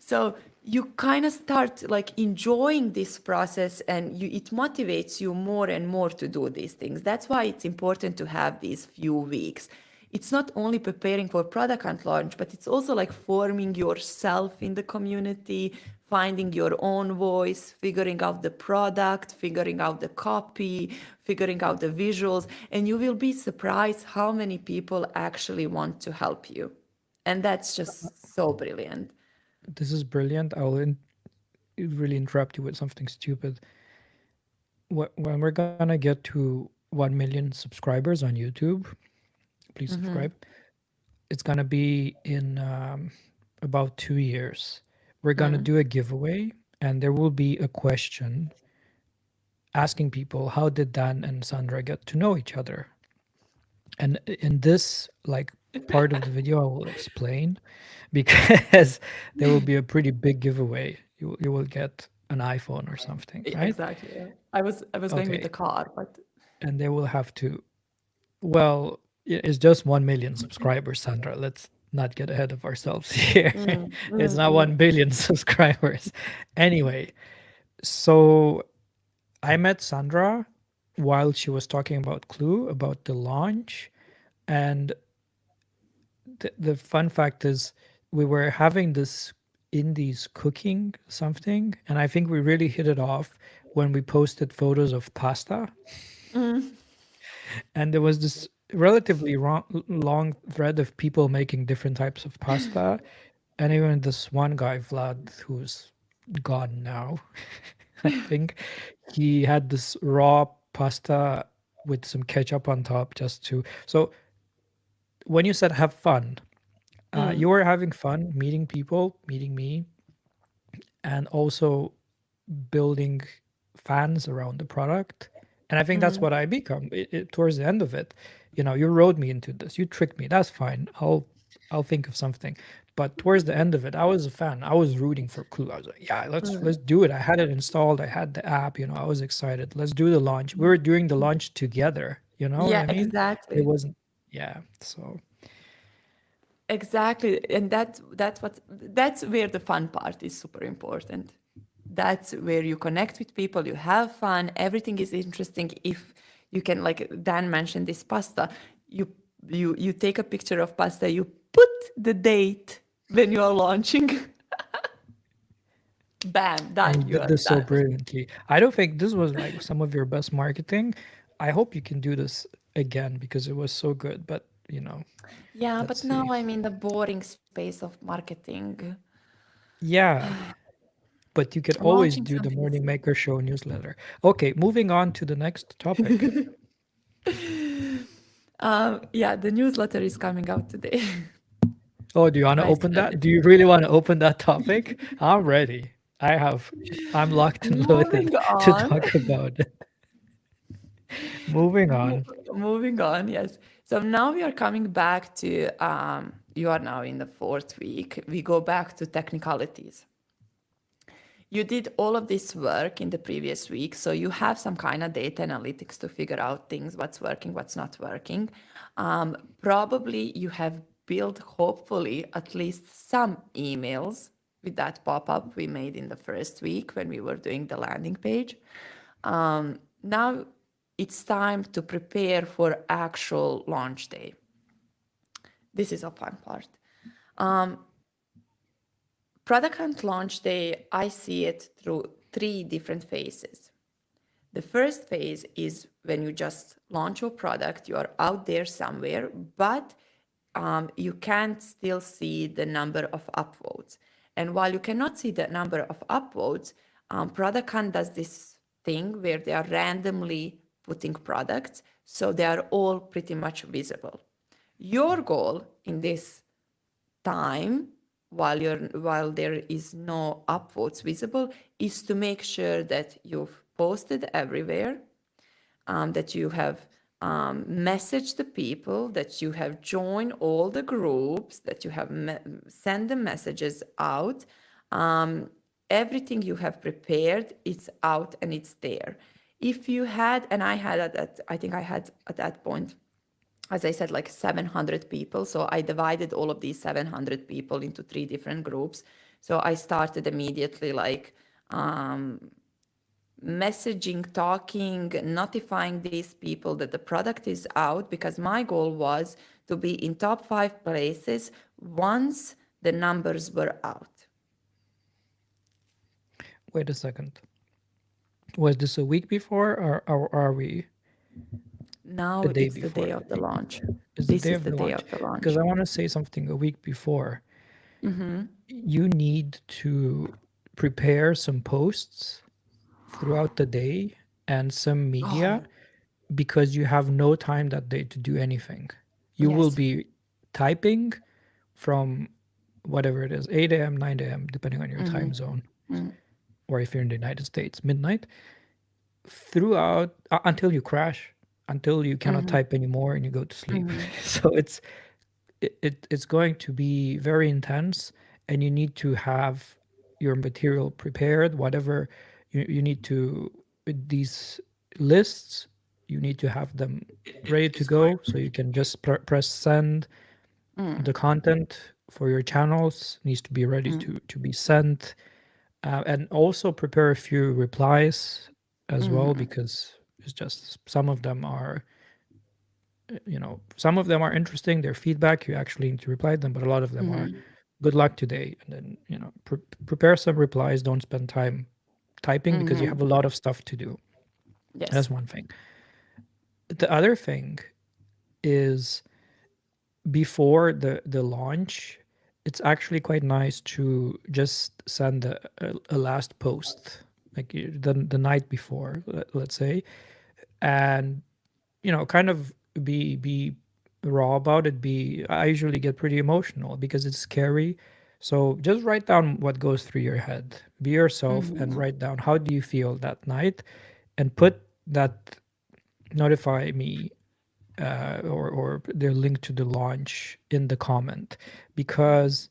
So you kind of start like enjoying this process, and it motivates you more and more to do these things. That's why it's important to have these few weeks. It's not only preparing for product and launch, but it's also like forming yourself in the community, finding your own voice, figuring out the product, figuring out the copy, figuring out the visuals, and you will be surprised how many people actually want to help you. And that's just so brilliant. This is brilliant. Really interrupt you with something stupid. When we're gonna get to 1 million subscribers on YouTube, please subscribe. It's gonna be in about 2 years. We're gonna do a giveaway, and there will be a question asking people, how did Dan and Sandra get to know each other? And in this, like, part of the video, I will explain, because there will be a pretty big giveaway. You will get an iPhone or something, right? Exactly. Yeah. I was going with Okay, the car, but and they will have to. Well, it's just 1 million subscribers, Sandra. Let's not get ahead of ourselves here. It's not 1 billion subscribers. Anyway, so I met Sandra while she was talking about Clue, about the launch, and The fun fact is we were having this indies cooking something, and I think we really hit it off when we posted photos of pasta. Mm, And there was this relatively long thread of people making different types of pasta. And even this one guy, Vlad, who's gone now, I think, he had this raw pasta with some ketchup on top just to. So when you said have fun, mm, you were having fun meeting people, meeting me, and also building fans around the product. And I think that's mm, what I become towards the end of it. You know, you rode me into this, you tricked me. That's fine. I'll think of something. But towards the end of it, I was a fan. I was rooting for Clue. I was like, yeah, let's mm. do it. I had it installed. I had the app. You know, I was excited. Let's do the launch. We were doing the launch together. You know what Yeah, I mean? It exactly. wasn't. Yeah. So Exactly. And that's where the fun part is super important. That's where you connect with people, you have fun, everything is interesting. If you can, like Dan mentioned this pasta, you you take a picture of pasta, you put the date when you are launching. Bam, and done. you You did are this so done. brilliantly. I don't think this was like some of your best marketing. I hope you can do this again because it was so good. But you know, Yeah, let's but now see. I'm in the boring space of marketing. Yeah, but you could always Launching do the something is Morning Maker Show newsletter. Okay, moving on to the next topic. yeah, the newsletter is coming out today. Oh, do you want to I open said that? it. Do you really want to open that topic? I'm ready. I have. I'm locked and Moving loaded to on. talk about it. Moving Mo- on. Moving on, yes. So now we are coming back to, you are now in the fourth week. We go back to technicalities. You did all of this work in the previous week, so you have some kind of data analytics to figure out things, what's working, what's not working. Probably you have built, hopefully, at least some emails with that pop-up we made in the first week when we were doing the landing page. Now it's time to prepare for actual launch day. This is a fun part. Product hunt launch day, I see it through three different phases. The first phase is when you just launch your product, you are out there somewhere, but you can't still see the number of upvotes. And while you cannot see the number of upvotes, Product Hunt does this thing where they are randomly putting products, so they are all pretty much visible. Your goal in this time, while there is no upvotes visible, is to make sure that you've posted everywhere, that you have messaged the people, that you have joined all the groups, that you have sent the messages out. Everything you have prepared, it's out and it's there. If you had, and I had at that, I think I had at that point, as I said, like 700 people. So I divided all of these 700 people into three different groups. So I started immediately like messaging, talking, notifying these people that the product is out, because my goal was to be in top 5 places once the numbers were out. Wait a second. Was this a week before, or are we Now the day it's the before? day of the launch. Is the This day is of the the day launch? of the Because launch. I want to say something a week before. You need to prepare some posts throughout the day and some media Oh, because you have no time that day to do anything. You will yes. be typing from whatever it is, 8 a.m., 9 a.m., depending on your time zone, or if you're in the United States, midnight, throughout until you crash, until you cannot type anymore and you go to sleep. So it's going to be very intense, and you need to have your material prepared, whatever you need to, with these lists, you need to have them ready to go so you can just press send. The content for your channels needs to be ready to be sent, and also prepare a few replies as well, because it's just some of them are some of them are interesting. Their feedback, you actually need to reply to them, but a lot of them are good luck today. And then, prepare some replies. Don't spend time typing because you have a lot of stuff to do. That's Yes. one thing. The other thing is before the launch, it's actually quite nice to just send a last post, like the night before, let's say, and kind of be raw about it. Be I usually get pretty emotional because it's scary. So just write down what goes through your head. Be yourself and write down how do you feel that night, and put that notify me or their link to the launch in the comment, because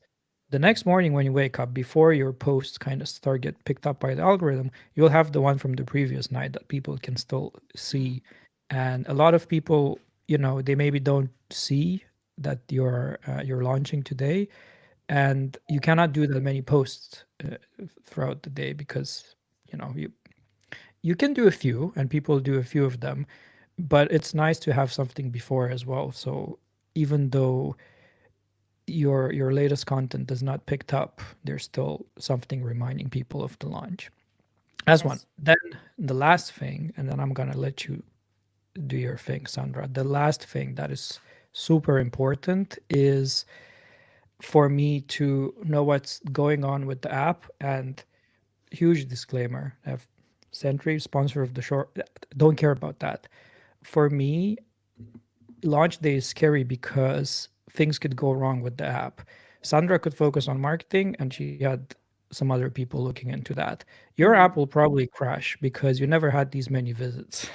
the next morning when you wake up, before your posts kind of start get picked up by the algorithm, you'll have the one from the previous night that people can still see. And a lot of people, they maybe don't see that you're launching today, and you cannot do that many posts throughout the day because you can do a few, and people do a few of them, but it's nice to have something before as well. So even though your latest content does not picked up, there's still something reminding people of the launch. That's one. Yes. Then the last thing, and then I'm gonna let you do your thing, Sandra. The last thing that is super important is for me to know what's going on with the app. And huge disclaimer: if Sentry, sponsor of the short, don't care about that. For me, launch day is scary because things could go wrong with the app. Sandra could focus on marketing and she had some other people looking into that. Your app will probably crash because you never had these many visits.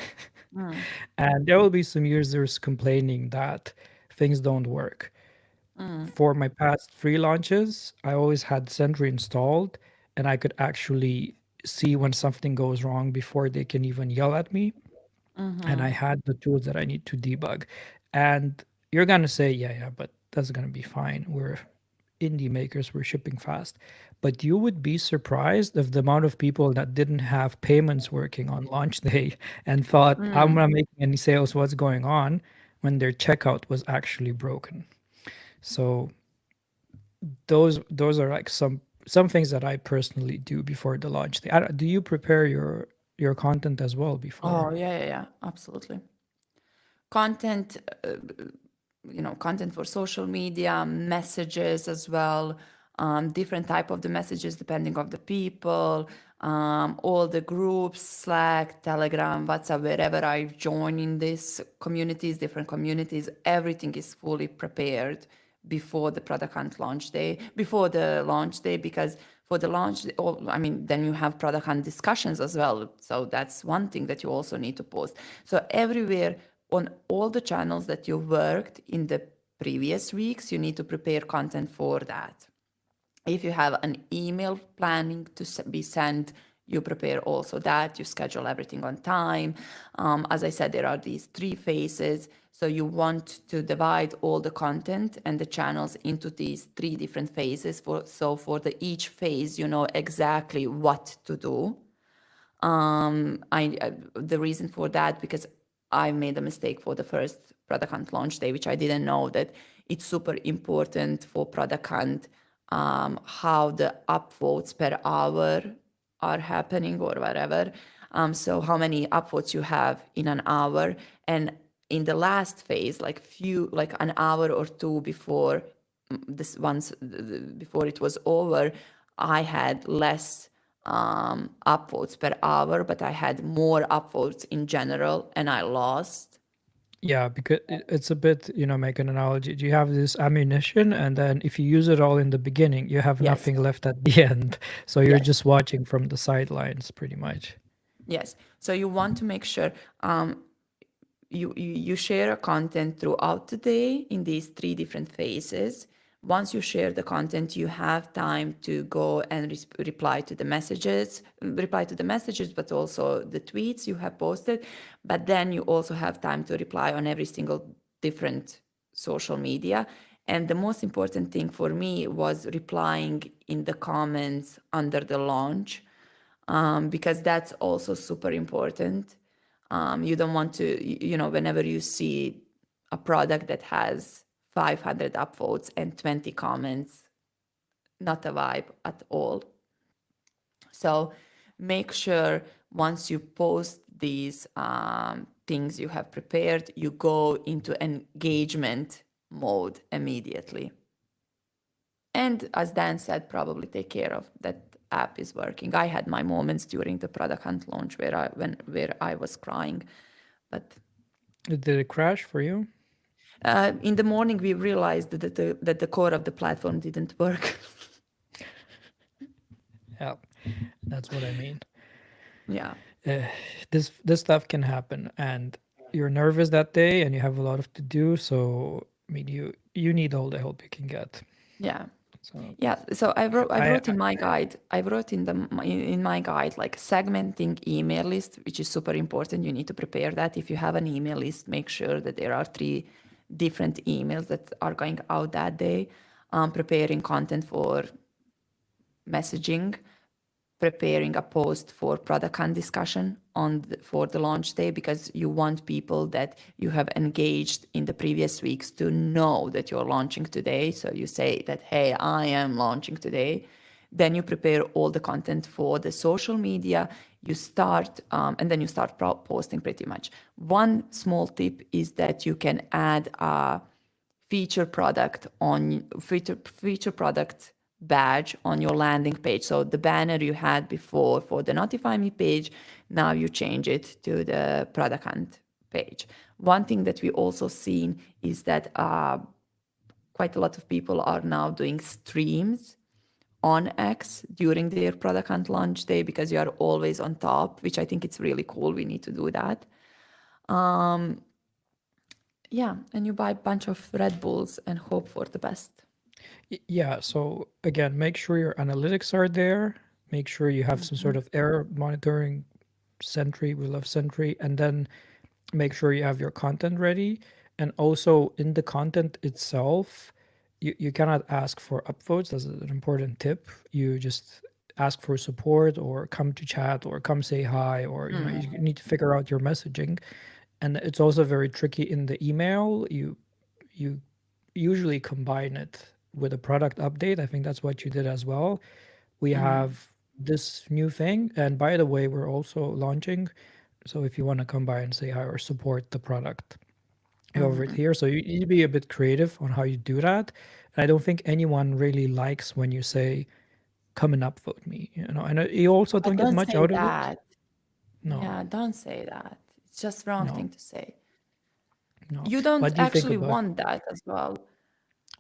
And there will be some users complaining that things don't work. For my past free launches, I always had Sentry installed, and I could actually see when something goes wrong before they can even yell at me, and I had the tools that I need to debug. And you're gonna say, yeah, but that's gonna be fine. We're indie makers, we're shipping fast. But you would be surprised of the amount of people that didn't have payments working on launch day and thought, I'm not making any sales, what's going on, when their checkout was actually broken. So those are like some things that I personally do before the launch day. Do you prepare your content as well Oh, before? yeah, yeah, yeah, absolutely. Content, content for social media, messages as well, different type of the messages depending of the people, all the groups, Slack, Telegram, WhatsApp, wherever I join in these communities, different communities, everything is fully prepared before the product hunt launch day, before the launch day, because for the launch, I mean, then you have product hunt discussions as well. So that's one thing that you also need to post. So everywhere on all the channels that you worked in the previous weeks, you need to prepare content for that. If you have an email planning to be sent, you prepare also that, you schedule everything on time. As I said, there are these three phases. So you want to divide all the content and the channels into these three different phases. So for each phase, you know exactly what to do. The reason for that, because I made a mistake for the first product hunt launch day, which I didn't know that it's super important for product hunt, how the upvotes per hour are happening or whatever. So how many upvotes you have in an hour, and in the last phase, like an hour or two before this once before it was over, I had less upvotes per hour, but I had more upvotes in general, and I lost. Yeah, because it's a bit, make an analogy. You have this ammunition, and then if you use it all in the beginning, you have Yes, nothing left at the end. So you're yes, just watching from the sidelines, pretty much. yes. So you want to make sure you share a content throughout the day in these three different phases. Once you share the content, you have time to go and reply to the messages, but also the tweets you have posted. But then you also have time to reply on every single different social media. And the most important thing for me was replying in the comments under the launch, because that's also super important. You don't want to, whenever you see a product that has 500 upvotes and 20 comments, not a vibe at all. So make sure once you post these things you have prepared, you go into engagement mode immediately. And as Dan said, probably take care of that app is working. I had my moments during the product hunt launch where I was crying, but Did it crash for you? in the morning we realized that the core of the platform didn't work. Yeah, that's what I mean. Yeah. uh, this stuff can happen, and you're nervous that day and you have a lot of to do, so I mean you need all the help you can get. Yeah. So Yeah, so I I wrote in my guide. I wrote in my guide like segmenting email list, which is super important. You need to prepare that. If you have an email list, make sure that there are 3 different emails that are going out that day. Preparing content for messaging, preparing a post for product hunt discussion for the launch day, because you want people that you have engaged in the previous weeks to know that you're launching today. So you say that, hey, I am launching today. Then you prepare all the content for the social media. You start, and then you start posting pretty much. One small tip is that you can add a feature product badge on your landing page. So the banner you had before for the notify me page, now you change it to the product hunt page. One thing that we also seen is that quite a lot of people are now doing streams on X during their product hunt launch day, because you are always on top, which I think it's really cool. We need to do that. Yeah, and you buy a bunch of Red Bulls and hope for the best. yeah, so again, make sure your analytics are there, make sure you have some sort of error monitoring. Sentry, we love Sentry. And then make sure you have your content ready, and also in the content itself you cannot ask for upvotes. That's an important tip. You just ask for support, or come to chat, or come say hi, or you need to figure out your messaging. And it's also very tricky in the email. You usually combine it with a product update. I think that's what you did as well. We have this new thing, and by the way, we're also launching, so if you want to come by and say hi or support the product over it here. So you need to be a bit creative on how you do that. And I don't think anyone really likes when you say, come and upvote me, and you also don't But get don't much say out of it. that. No, Yeah, don't say that. It's just wrong no, thing to say. no. You don't What do you think actually about, want that as well.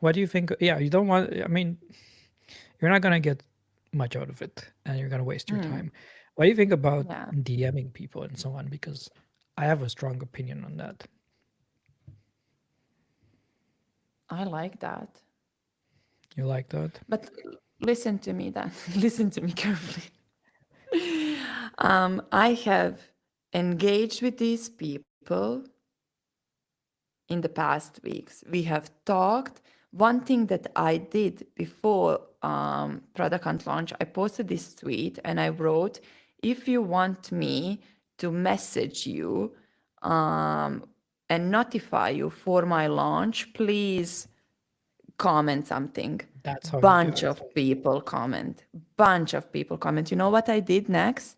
what do you think? Yeah, you don't want, I mean, you're not going to get much out of it, and you're going to waste your time. What do you think about Yeah, DMing people and so on? Because I have a strong opinion on that. I like that. You like that? But listen to me then. Listen to me carefully. I have engaged with these people in the past weeks. We have talked. One thing that I did before Product Hunt launch, I posted this tweet and I wrote, if you want me to message you and notify you for my launch, please comment something. That's how you do Bunch it. of people comment. Bunch of people comment. You know what I did next?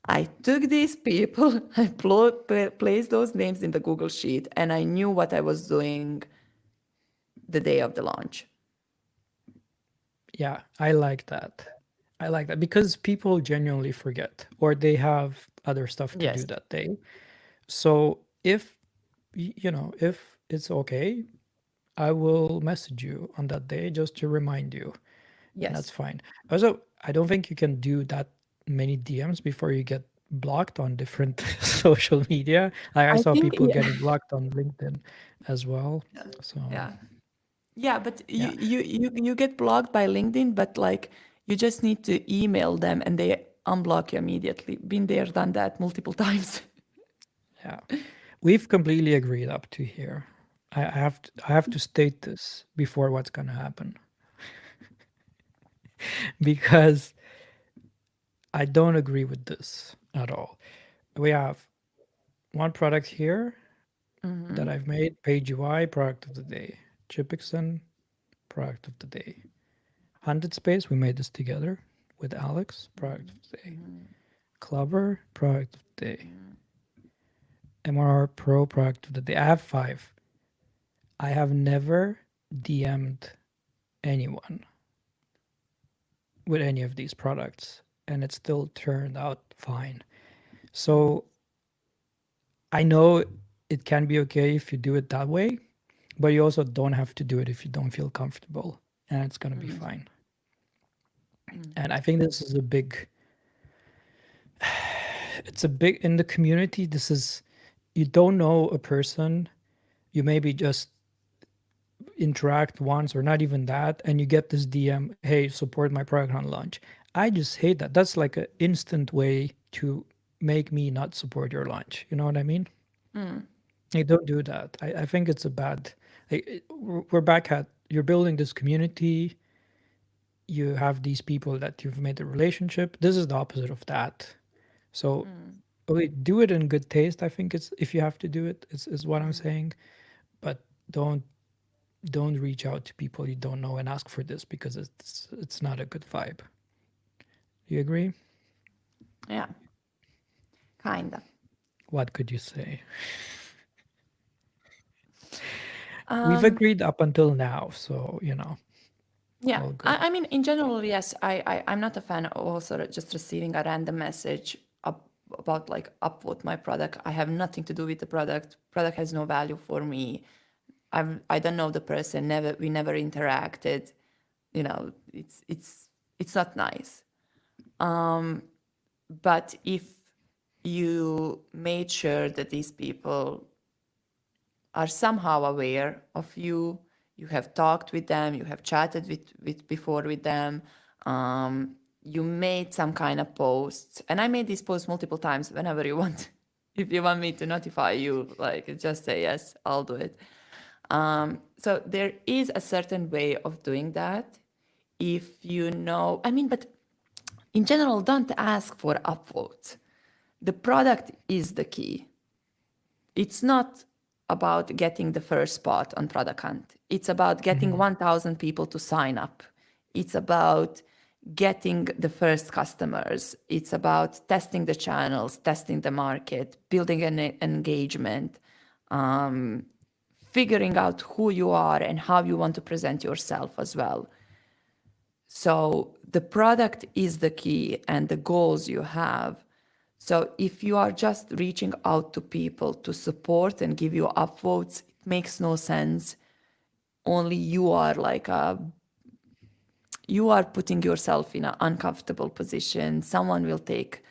I took these people, I placed those names in the Google Sheet, and I knew what I was doing the day of the launch. Yeah, I like that. I like that because people genuinely forget, or they have other stuff to do Yes, that day. So if if it's okay, I will message you on that day just to remind you, and that's yes. fine. Also, I don't think you can do that many DMs before you get blocked on different social media. Like I I saw think, people yeah, getting blocked on LinkedIn as well. So yeah, yeah. But yeah, you get blocked by LinkedIn, but like you just need to email them and they unblock you immediately. Been there, done that multiple times. yeah. We've completely agreed up to here. I have to state this before what's gonna happen because I don't agree with this at all. We have one product here, that I've made. Page UI, product of the day. Chipixon, product of the day. Hunted.space, we made this together with Alex, product of the day. Clover, product of the day. MRR Pro, product of the day. I have 5. I have never DM'd anyone with any of these products, and it still turned out fine. So I know it can be okay if you do it that way, but you also don't have to do it if you don't feel comfortable, and it's going to be fine. And I think this is a big, it's a big in the community. This is, you don't know a person, you maybe just interact once or not even that, and you get this DM, hey, support my product on launch. I just hate that. That's like an instant way to make me not support your launch. You know what I mean? Hey, don't do that. I think it's a bad. We're back at, you're building this community. You have these people that you've made a relationship. This is the opposite of that. So, okay, do it in good taste. I think it's, if you have to do it, is what I'm saying. But don't reach out to people you don't know and ask for this, because it's not a good vibe. You agree? Yeah, kinda. What could you say? We've agreed up until now, so Yeah, all good. I mean, in general, yes, I'm not a fan of also just receiving a random message about like upvote my product. I have nothing to do with the product. Product has no value for me. I don't know the person. We never interacted. It's not nice. But if you made sure that these people are somehow aware of you, you have talked with them, you have chatted with before with them, you made some kind of posts, and I made these posts multiple times whenever you want. If you want me to notify you, like just say yes, I'll do it. So there is a certain way of doing that. If you know, I mean, but in general, don't ask for upvotes. The product is the key. It's not about getting the first spot on Product Hunt. It's about getting 1,000 people to sign up. It's about getting the first customers. It's about testing the channels, testing the market, building an engagement, figuring out who you are and how you want to present yourself as well. So the product is the key and the goals you have. So if you are just reaching out to people to support and give you upvotes, it makes no sense. Only you are you are putting yourself in an uncomfortable position. Someone will take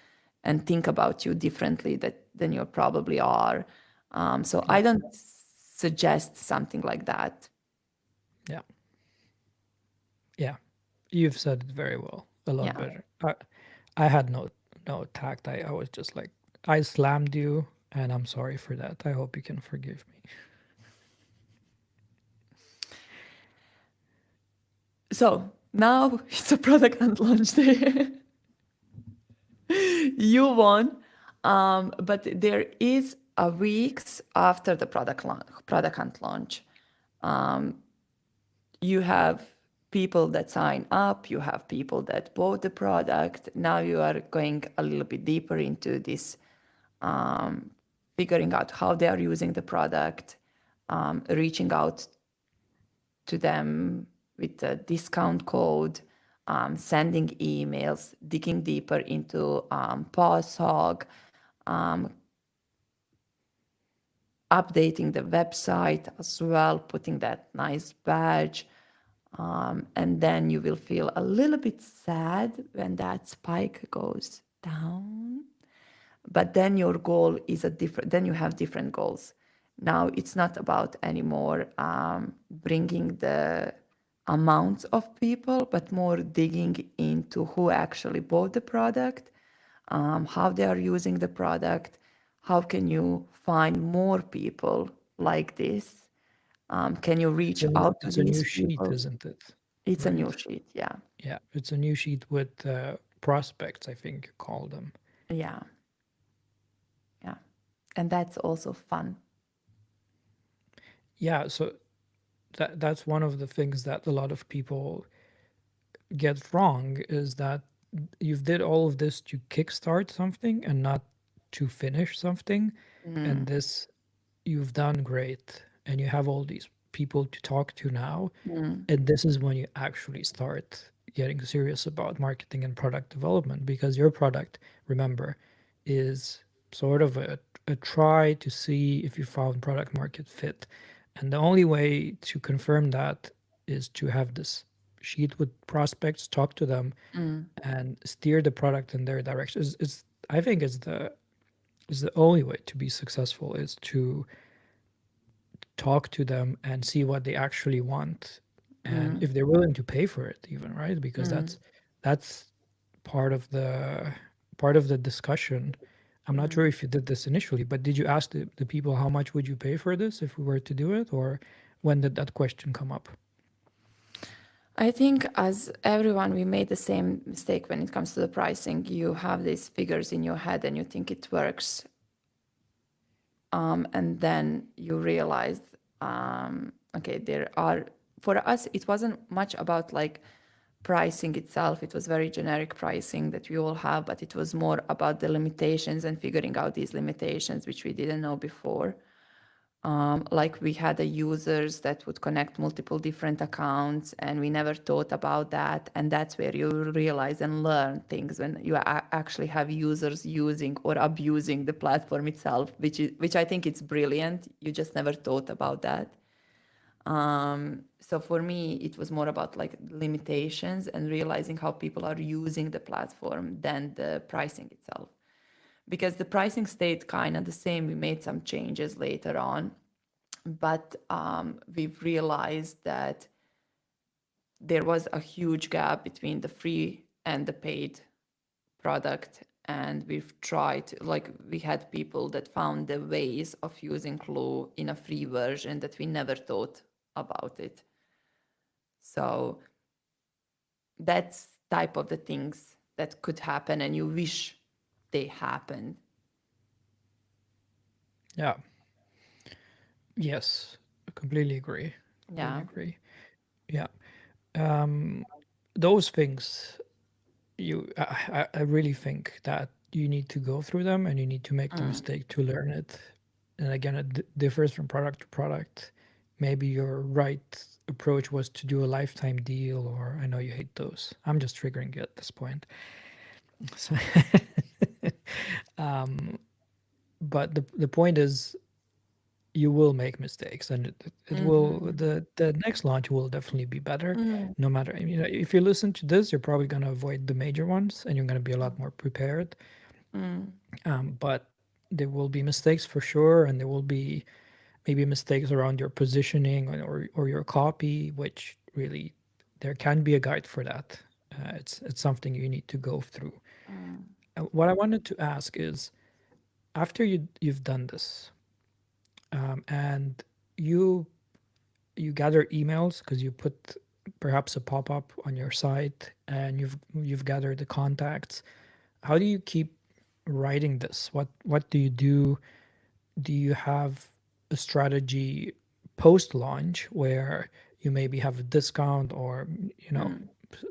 and think about you differently than you probably are. So Yeah, I don't suggest something like that. yeah, yeah. You've said it very well, a lot Yeah. better. I had no tact. I was just like, I slammed you, and I'm sorry for that. I hope you can forgive me. So now it's a product and launch day. You won. But there is a weeks after the product hunt launch. You have people that sign up, you have people that bought the product. Now you are going a little bit deeper into this, figuring out how they are using the product, reaching out to them with a discount code, sending emails, digging deeper into Pause Hog, updating the website as well, putting that nice badge. And then you will feel a little bit sad when that spike goes down. But then your goal is then you have different goals. Now it's not about anymore bringing the amounts of people, but more digging into who actually bought the product, how they are using the product, how can you find more people like this? Can you reach out to It's a new these sheet, people? isn't it? It's a new Right? sheet, yeah. Yeah, it's a new sheet with prospects, I think you call them. Yeah, yeah. And that's also fun. Yeah, so that's one of the things that a lot of people get wrong is that you've did all of this to kickstart something and not to finish something. And this you've done great and you have all these people to talk to now. And this is when you actually start getting serious about marketing and product development because your product, remember, is sort of a try to see if you found product market fit. And the only way to confirm that is to have this sheet with prospects, talk to them, and steer the product in their direction. Is I think is the only way to be successful is to talk to them and see what they actually want and if they're willing to pay for it even, right? Because that's part of the part of the discussion. I'm not sure if you did this initially, but did you ask the people how much would you pay for this if we were to do it, or when did that question come up? I think as everyone, we made the same mistake when it comes to the pricing. You have these figures in your head and you think it works. And then you realize, okay, there are, for us, it wasn't much about like pricing itself. It was very generic pricing that we all have, but it was more about the limitations and figuring out these limitations, which we didn't know before. Like we had a users that would connect multiple different accounts and we never thought about that. And that's where you realize and learn things when you actually have users using or abusing the platform itself, which I think it's brilliant. You just never thought about that. So for me, it was more about like limitations and realizing how people are using the platform than the pricing itself. Because the pricing stayed kind of the same. We made some changes later on, but we've realized that there was a huge gap between the free and the paid product. And we've tried, like, we had people that found the ways of using Clue in a free version that we never thought about it. So that's type of the things that could happen and you wish they happened. Yeah. Yes. I completely agree. Completely Yeah. agree. Yeah. Um, those things I really think that you need to go through them and you need to make the mistake to learn it. And again, it differs from product to product. Maybe your right approach was to do a lifetime deal, or I know you hate those. I'm just triggering you at this point. So, but the point is, you will make mistakes, and it will the next launch will definitely be better. No matter, you know, if you listen to this, you're probably going to avoid the major ones, and you're going to be a lot more prepared. But there will be mistakes for sure, and there will be maybe mistakes around your positioning or your copy, which really there can be a guide for that. It's something you need to go through. What I wanted to ask is, after you've done this, and you you gather emails because you put perhaps a pop-up on your site and you've gathered the contacts. How do you keep writing this? What do you do? Do you have a strategy post launch where you maybe have a discount or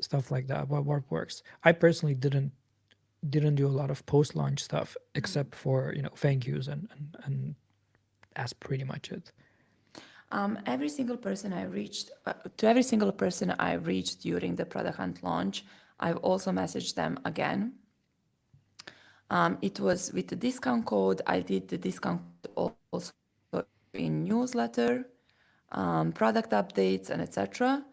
stuff like that? What works? I personally didn't do a lot of post launch stuff except for thank yous and that's pretty much it. Every single person I reached, to every single person I reached during the product hunt launch, I've also messaged them again. It was with the discount code. I did the discount code also in newsletter, product updates, and etc.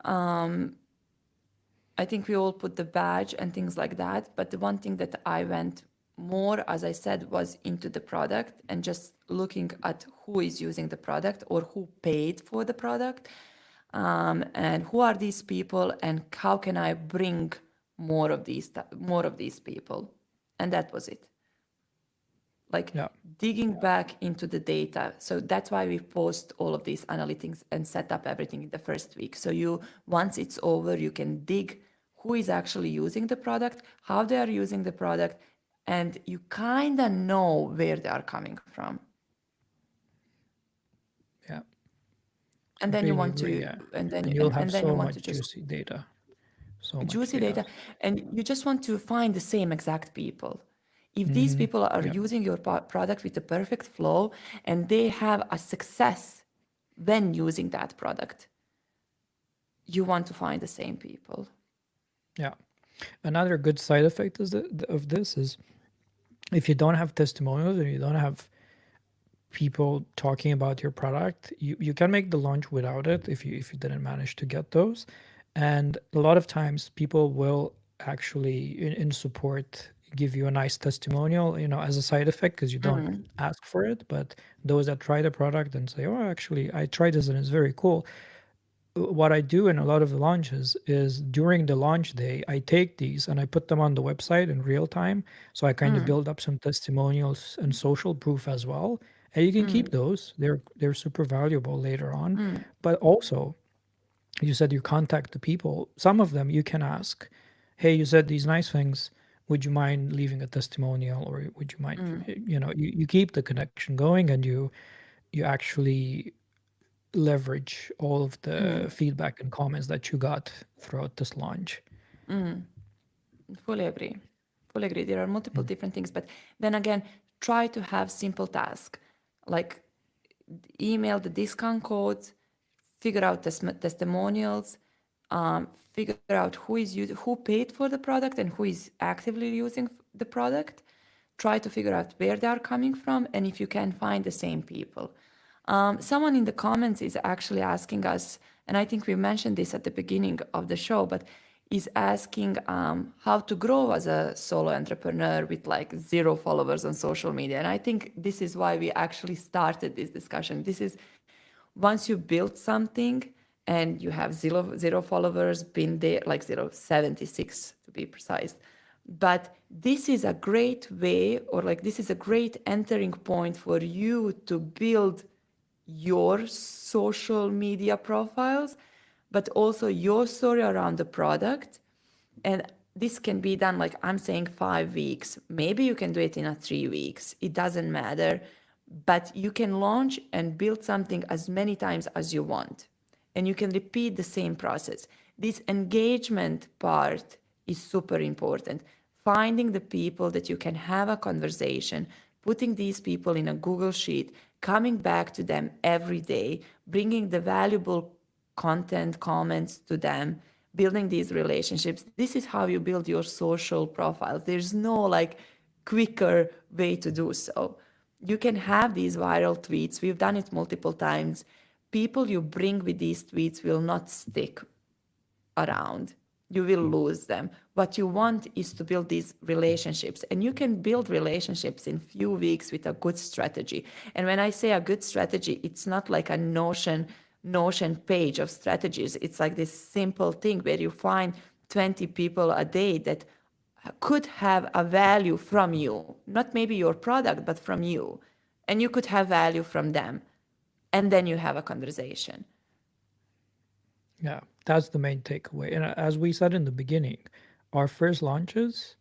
I think we all put the badge and things like that. But the one thing that I went more, as I said, was into the product and just looking at who is using the product or who paid for the product, and who are these people and how can I bring more of these people, and that was it. Like Yeah. digging back into the data. So that's why we post all of these analytics and set up everything in the first week. So you, once it's over, you can dig who is actually using the product, how they are using the product, and you kind of know where they are coming from. Yeah. And then you Completely want agree. to, Yeah. and then And you'll have and then you so want to much just juicy data, so much juicy data. data, and you just want to find the same exact people. If these Mm-hmm. people are Yeah. using your product with the perfect flow and they have a success when using that product, you want to find the same people. Yeah. Another good side effect is of this is if you don't have testimonials and you don't have people talking about your product, you can make the launch without it if you didn't manage to get those. And a lot of times people will actually in support give you a nice testimonial, as a side effect because you don't ask for it. But those that try the product and say, oh, actually I tried this and it's very cool, what I do in a lot of the launches is during the launch day, I take these and I put them on the website in real time. So I kind of build up some testimonials and social proof as well. And you can keep those. They're super valuable later on. But also, you said you contact the people. Some of them you can ask, hey, you said these nice things. Would you mind leaving a testimonial or would you mind, you keep the connection going and you actually leverage all of the feedback and comments that you got throughout this launch. Fully agree. Fully agree. There are multiple different things, but then again, try to have simple tasks like email the discount codes, figure out testimonials, figure out who paid for the product and who is actively using the product. Try to figure out where they are coming from and if you can find the same people. Someone in the comments is actually asking us, and I think we mentioned this at the beginning of the show, but is asking how to grow as a solo entrepreneur with like 0 followers on social media. And I think this is why we actually started this discussion. This is once you build something and you have zero followers, been there like 0.76 to be precise. But this is a great way, or like this is a great entering point for you to build your social media profiles, but also your story around the product. And this can be done, like I'm saying, 5 weeks. Maybe you can do it in a 3 weeks. It doesn't matter. But you can launch and build something as many times as you want. And you can repeat the same process. This engagement part is super important. Finding the people that you can have a conversation, putting these people in a Google Sheet, coming back to them every day, bringing the valuable content, comments to them, building these relationships. This is how you build your social profiles. There's no like quicker way to do so. You can have these viral tweets. We've done it multiple times. People you bring with these tweets will not stick around. You will lose them. What you want is to build these relationships, and you can build relationships in few weeks with a good strategy. And when I say a good strategy, it's not like a notion page of strategies. It's like this simple thing where you find 20 people a day that could have a value from you, not maybe your product, but from you. And you could have value from them. And then you have a conversation. Yeah, that's the main takeaway. And as we said in the beginning, our first launches,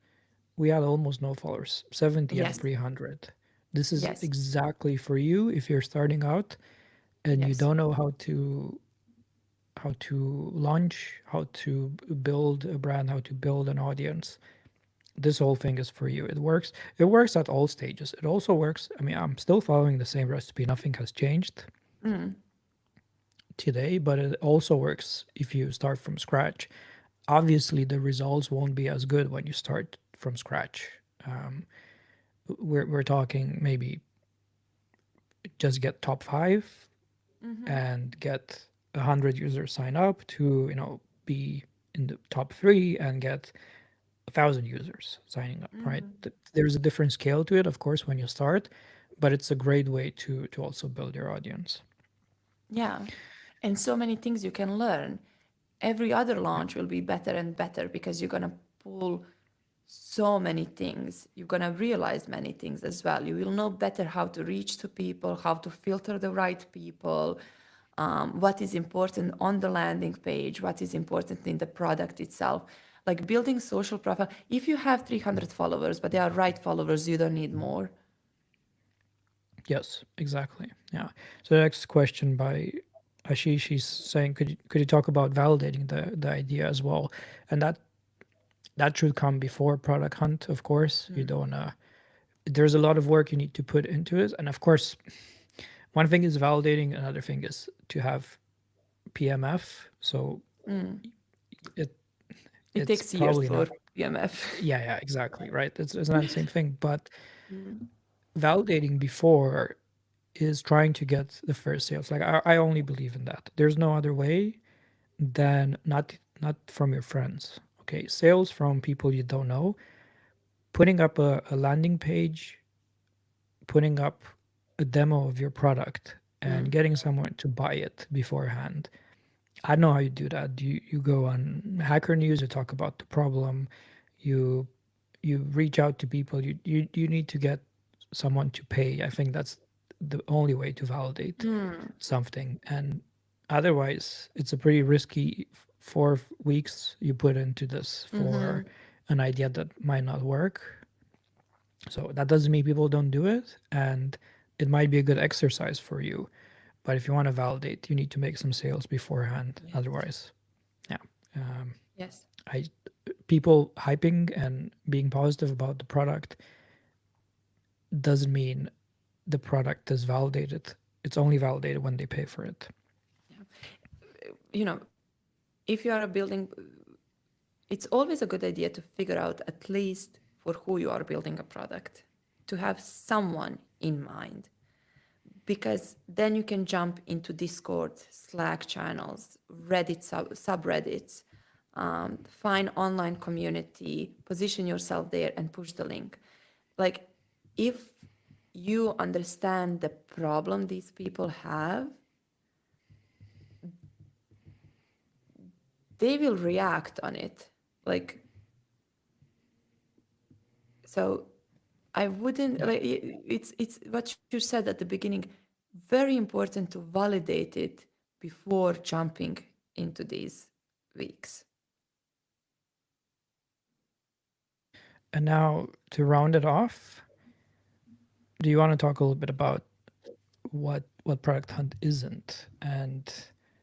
we had almost no followers, 70 and Yes. 300. This is Yes. exactly for you if you're starting out and you Yes. don't know how to launch, how to build a brand, how to build an audience. This whole thing is for you. It works. It works at all stages. It also works. I mean, I'm still following the same recipe. Nothing has changed today, but it also works if you start from scratch. Obviously, the results won't be as good when you start from scratch. Um, we're talking maybe just get top five and get 100 users sign up to be in the top three and get 1,000 users signing up, right? There's a different scale to it, of course, when you start, but it's a great way to also build your audience. Yeah. And so many things you can learn. Every other Yeah. launch will be better and better because you're going to pull so many things. You're going to realize many things as well. You will know better how to reach to people, how to filter the right people, what is important on the landing page, what is important in the product itself. Like building social profile. If you have 300 followers, but they are right followers, you don't need more. Yes, exactly. Yeah. So the next question by Ashish, she's saying, could you talk about validating the idea as well? And that should come before product hunt, of course. You don't there's a lot of work you need to put into it. And of course, one thing is validating, another thing is to have PMF. So it It it's takes years probably for not. PMF. Yeah, exactly, right. It's not the same thing. But validating before is trying to get the first sales. Like I only believe in that. There's no other way than not from your friends. Okay, sales from people you don't know. Putting up a landing page, putting up a demo of your product, and getting someone to buy it beforehand. I don't know how you do that. You go on Hacker News, you talk about the problem, you you reach out to people. You need to get someone to pay. I think that's the only way to validate something. And otherwise, it's a pretty risky 4 weeks you put into this for an idea that might not work. So that doesn't mean people don't do it, and it might be a good exercise for you. But if you want to validate, you need to make some sales beforehand. Yes. Otherwise, yeah. Um, Yes. I people hyping and being positive about the product doesn't mean the product is validated. It's only validated when they pay for it. You know, if you are building, it's always a good idea to figure out at least for who you are building a product, to have someone in mind, because then you can jump into Discord, Slack channels, Reddit subreddits, find online community, position yourself there, and push the link. Like, if you understand the problem these people have, they will react on it. Like, so I wouldn't Yeah. like it's what you said at the beginning. Very important to validate it before jumping into these weeks. And now to round it off, do you want to talk a little bit about what product hunt isn't and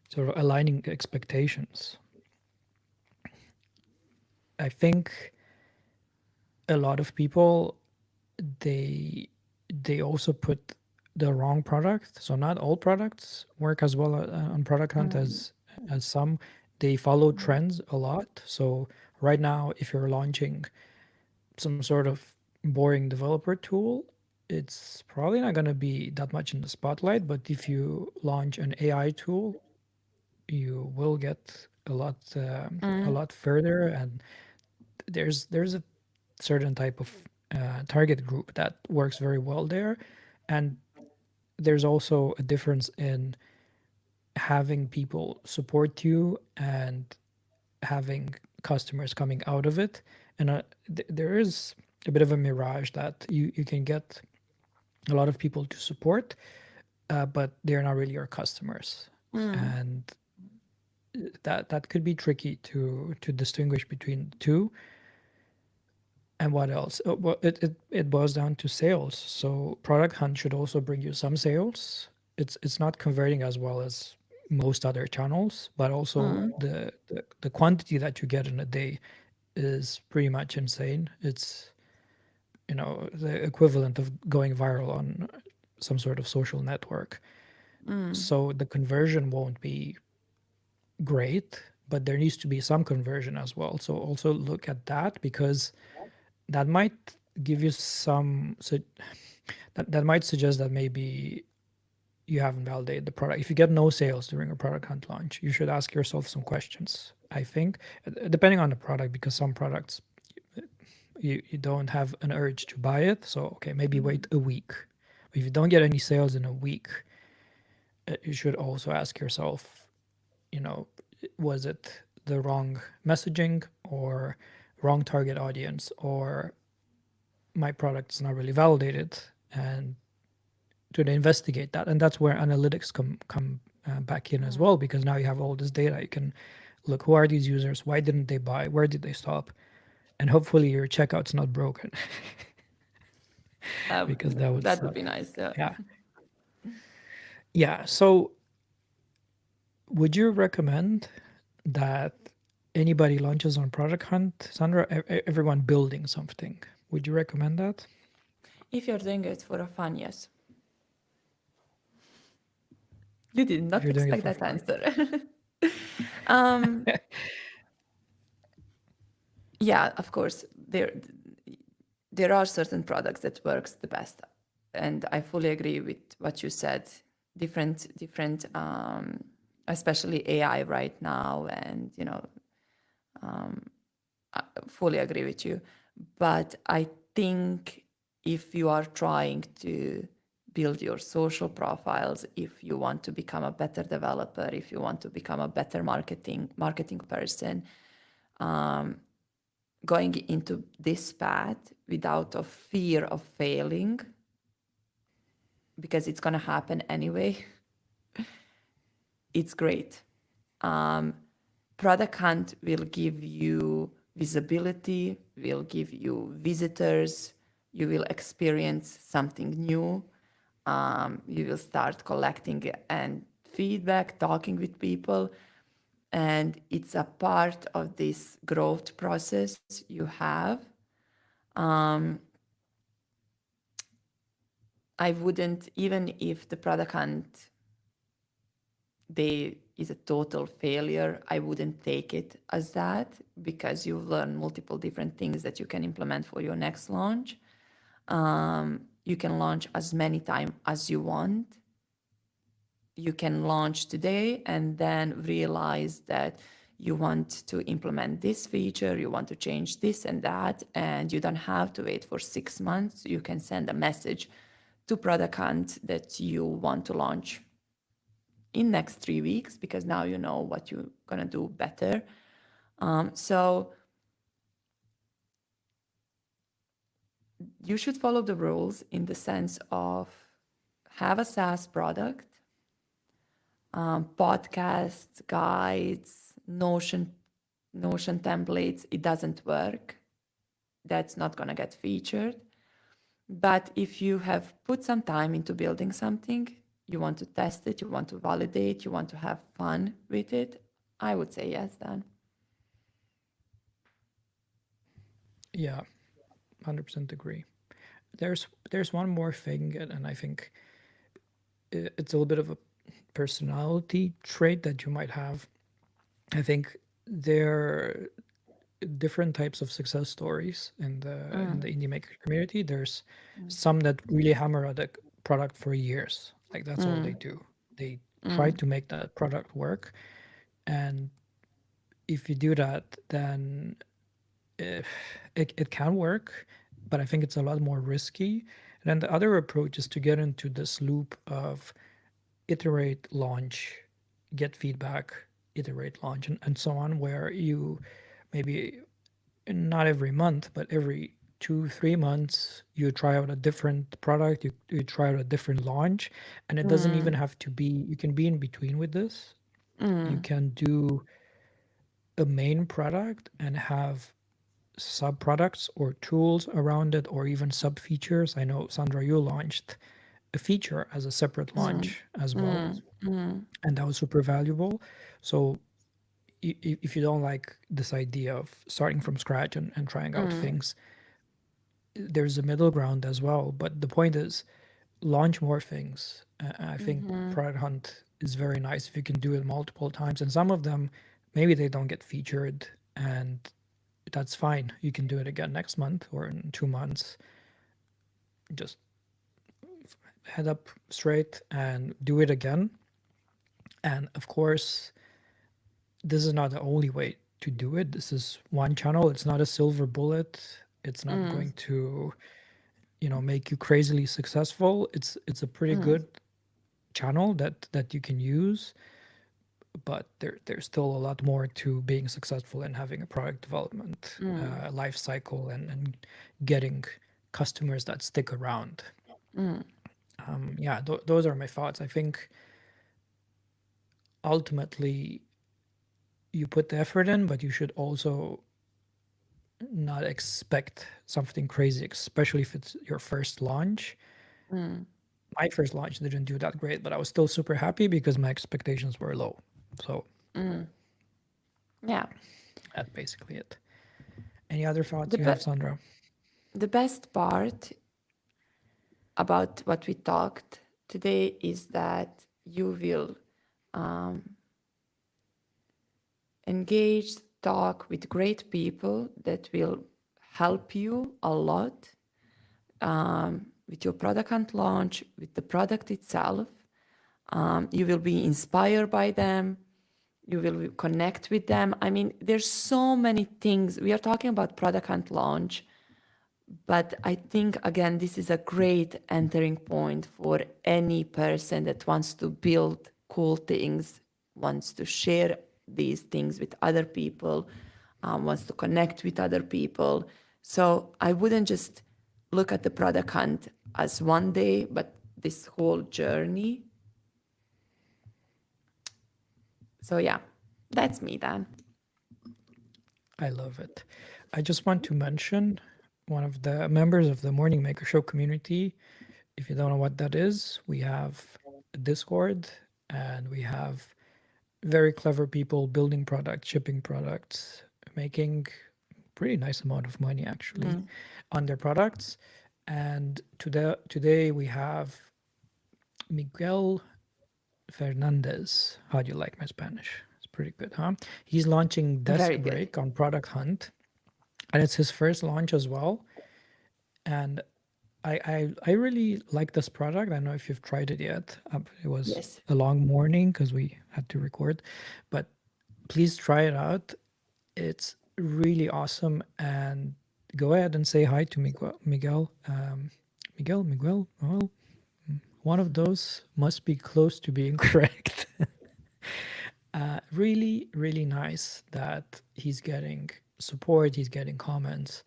sort of aligning expectations? I think a lot of people they they also put the wrong product. So not all products work as well on product hunt as some. They follow trends a lot. So right now, if you're launching some sort of boring developer tool, it's probably not going to be that much in the spotlight. But if you launch an AI tool, you will get a lot further. And there's a certain type of target group that works very well there. And there's also a difference in having people support you and having customers coming out of it. And there is a bit of a mirage that you can get a lot of people to support, but they're not really your customers. And that could be tricky to distinguish between the two. And what else? Well, it boils down to sales. So product hunt should also bring you some sales. It's not converting as well as most other channels, but also the quantity that you get in a day is pretty much insane. It's the equivalent of going viral on some sort of social network. So the conversion won't be great, but there needs to be some conversion as well. So also look at that because that might give you that might suggest that maybe you haven't validated the product. If you get no sales during a product hunt launch, you should ask yourself some questions. I think, depending on the product, because some products you don't have an urge to buy it. So okay, maybe wait a week. If you don't get any sales in a week, you should also ask yourself, you know, was it the wrong messaging or wrong target audience, or my product is not really validated, and to investigate that. And that's where analytics come back in as well, because now you have all this data. You can look, who are these users, why didn't they buy, where did they stop, and hopefully your checkout's not broken. Uh, Because that would that would suck. be nice. Yeah. Yeah. Yeah. So Would you recommend that anybody launches on Product Hunt, Sandra? Everyone building something. Would you recommend that If you're doing it for a fun, yes. You did if not you're doing it expect for that fun? answer. um, yeah, of course, there are certain products that works the best, and I fully agree with what you said. Different, especially AI right now, and I fully agree with you. But I think if you are trying to build your social profiles, if you want to become a better developer, if you want to become a better marketing person, going into this path without a fear of failing, because it's going to happen anyway, it's great. Product Hunt will give you visibility, will give you visitors, you will experience something new, you will start collecting and feedback, talking with people, and it's a part of this growth process you have. I wouldn't, even if the Product Hunt they is a total failure, I wouldn't take it as that, because you learn multiple different things that you can implement for your next launch. You can launch as many times as you want. You can launch today and then realize that you want to implement this feature, you want to change this and that, and you don't have to wait for 6 months. You can send a message to Product Hunt that you want to launch in next 3 weeks, because now you know what you're gonna do better. So you should follow the rules in the sense of have a SaaS product, podcasts, guides, Notion templates. It doesn't work. That's not gonna get featured. But if you have put some time into building something, you want to test it, you want to validate, you want to have fun with it, I would say yes then. Yeah, 100% agree. There's one more thing, and I think it's a little bit of a personality trait that you might have. I think there are different types of success stories in the indie maker community. There's some that really hammer at a product for years. Like that's all they do. They try to make that product work, and if you do that, then it can work, but I think it's a lot more risky. And then the other approach is to get into this loop of iterate, launch, get feedback, iterate, launch, and so on, where you maybe not every month, but every 2, 3 months, you try out a different product, you try out a different launch, and it doesn't even have to be, you can be in between with this. You can do a main product and have sub products or tools around it, or even sub features. I know, Sandra, you launched a feature as a separate launch as well, and that was super valuable. So if you don't like this idea of starting from scratch and trying out things, there's a middle ground as well. But the point is, launch more things. I think Product Hunt is very nice if you can do it multiple times, and some of them maybe they don't get featured, and that's fine. You can do it again next month or in 2 months. Just head up straight and do it again. And of course, this is not the only way to do it. This is one channel. It's not a silver bullet. It's not going to, make you crazily successful. It's a pretty good channel that you can use, but there's still a lot more to being successful in having a product development life cycle, and getting customers that stick around. Yeah, those are my thoughts. I think ultimately you put the effort in, but you should also not expect something crazy, especially if it's your first launch. My first launch didn't do that great, but I was still super happy because my expectations were low. So Yeah. that's basically it. Any other thoughts The, you have, be- Sandra? the best part about what we talked today is that you will engage, talk with great people that will help you a lot with your product and launch, with the product itself. You will be inspired by them. You will connect with them. I mean, there's so many things. We are talking about product and launch, but I think, again, this is a great entering point for any person that wants to build cool things, wants to share these things with other people, wants to connect with other people. So I wouldn't just look at the product hunt as one day, but this whole journey. So yeah, that's me then. I love it. I just want to mention one of the members of the Morning Maker Show community. If you don't know what that is, we have a Discord and we have very clever people building products, shipping products, making pretty nice amount of money actually on their products. And today we have Miguel Fernandez. How do you like my Spanish? It's pretty good, huh? He's launching Very Desk good. Break on Product Hunt, and it's his first launch as well. And I really like this product. I don't know if you've tried it yet. It was Yes. a long morning because we had to record, but please try it out. It's really awesome. And go ahead and say hi to Miguel. Miguel. Well, one of those must be close to being correct. Really, really nice that he's getting support. He's getting comments.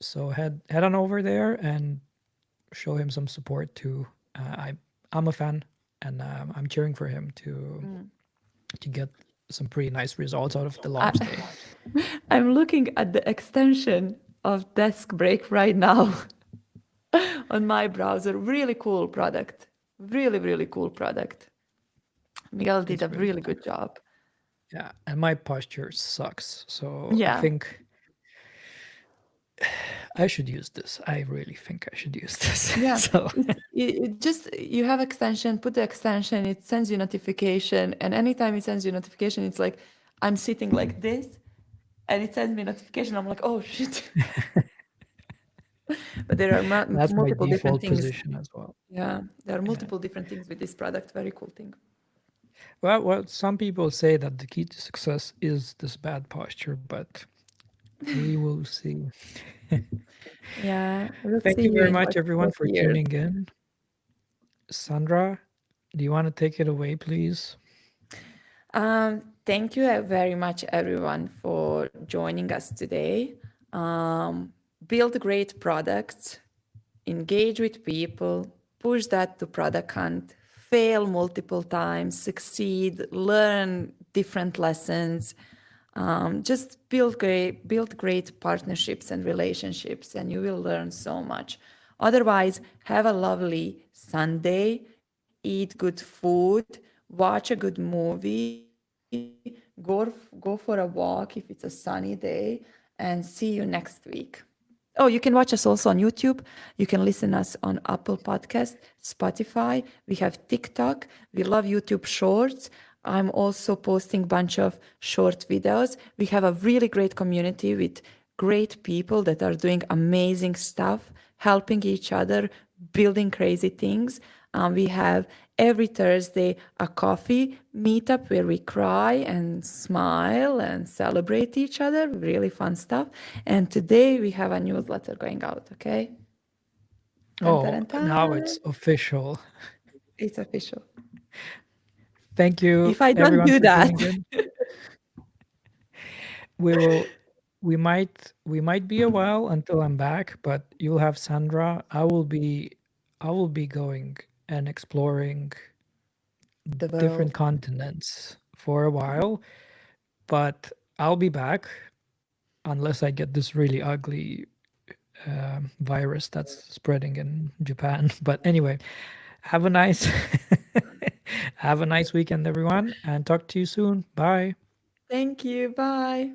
So head on over there and show him some support too. I'm a fan, and I'm cheering for him to get some pretty nice results out of the I, launch day. I'm looking at the extension of Desk Break right now on my browser. Really cool product. Really, really cool product. Miguel did a It's really really cool. good job. Yeah, and my posture sucks, so I Yeah. think I should use this. I really think I should use this. Yeah. So It just, you have extension, put the extension, it sends you notification. And anytime it sends you notification, it's like I'm sitting like this and it sends me notification. I'm like, oh shit. But there are that's my multiple different default things. position as well. Yeah. There are Yeah. multiple different things with this product. Very cool thing. Well, some people say that the key to success is this bad posture, but we will see. Yeah. We'll Thank see you you very in much, like everyone, 40 for years. tuning in. Sandra, do you want to take it away, please? Thank you very much, everyone, for joining us today. Build great products, engage with people, push that to product hunt, fail multiple times, succeed, learn different lessons. Just build great partnerships and relationships, and you will learn so much. Otherwise, have a lovely Sunday, eat good food, watch a good movie, go for a walk if it's a sunny day, and see you next week. Oh, you can watch us also on YouTube. You can listen us on Apple Podcast, Spotify. We have TikTok. We love YouTube Shorts. I'm also posting bunch of short videos. We have a really great community with great people that are doing amazing stuff, helping each other, building crazy things. We have every Thursday a coffee meetup where we cry and smile and celebrate each other. Really fun stuff. And today we have a newsletter going out, okay? Dun, dun, Oh, dun, now dun. it's official. It's official. Thank you, If I don't everyone, do for that, tuning in. We will we might be a while until I'm back, but you'll have Sandra. I will be going and exploring the different world, continents for a while, but I'll be back unless I get this really ugly virus that's spreading in Japan. But anyway, have a nice Have a nice weekend, everyone, and talk to you soon. Bye. Thank you. Bye.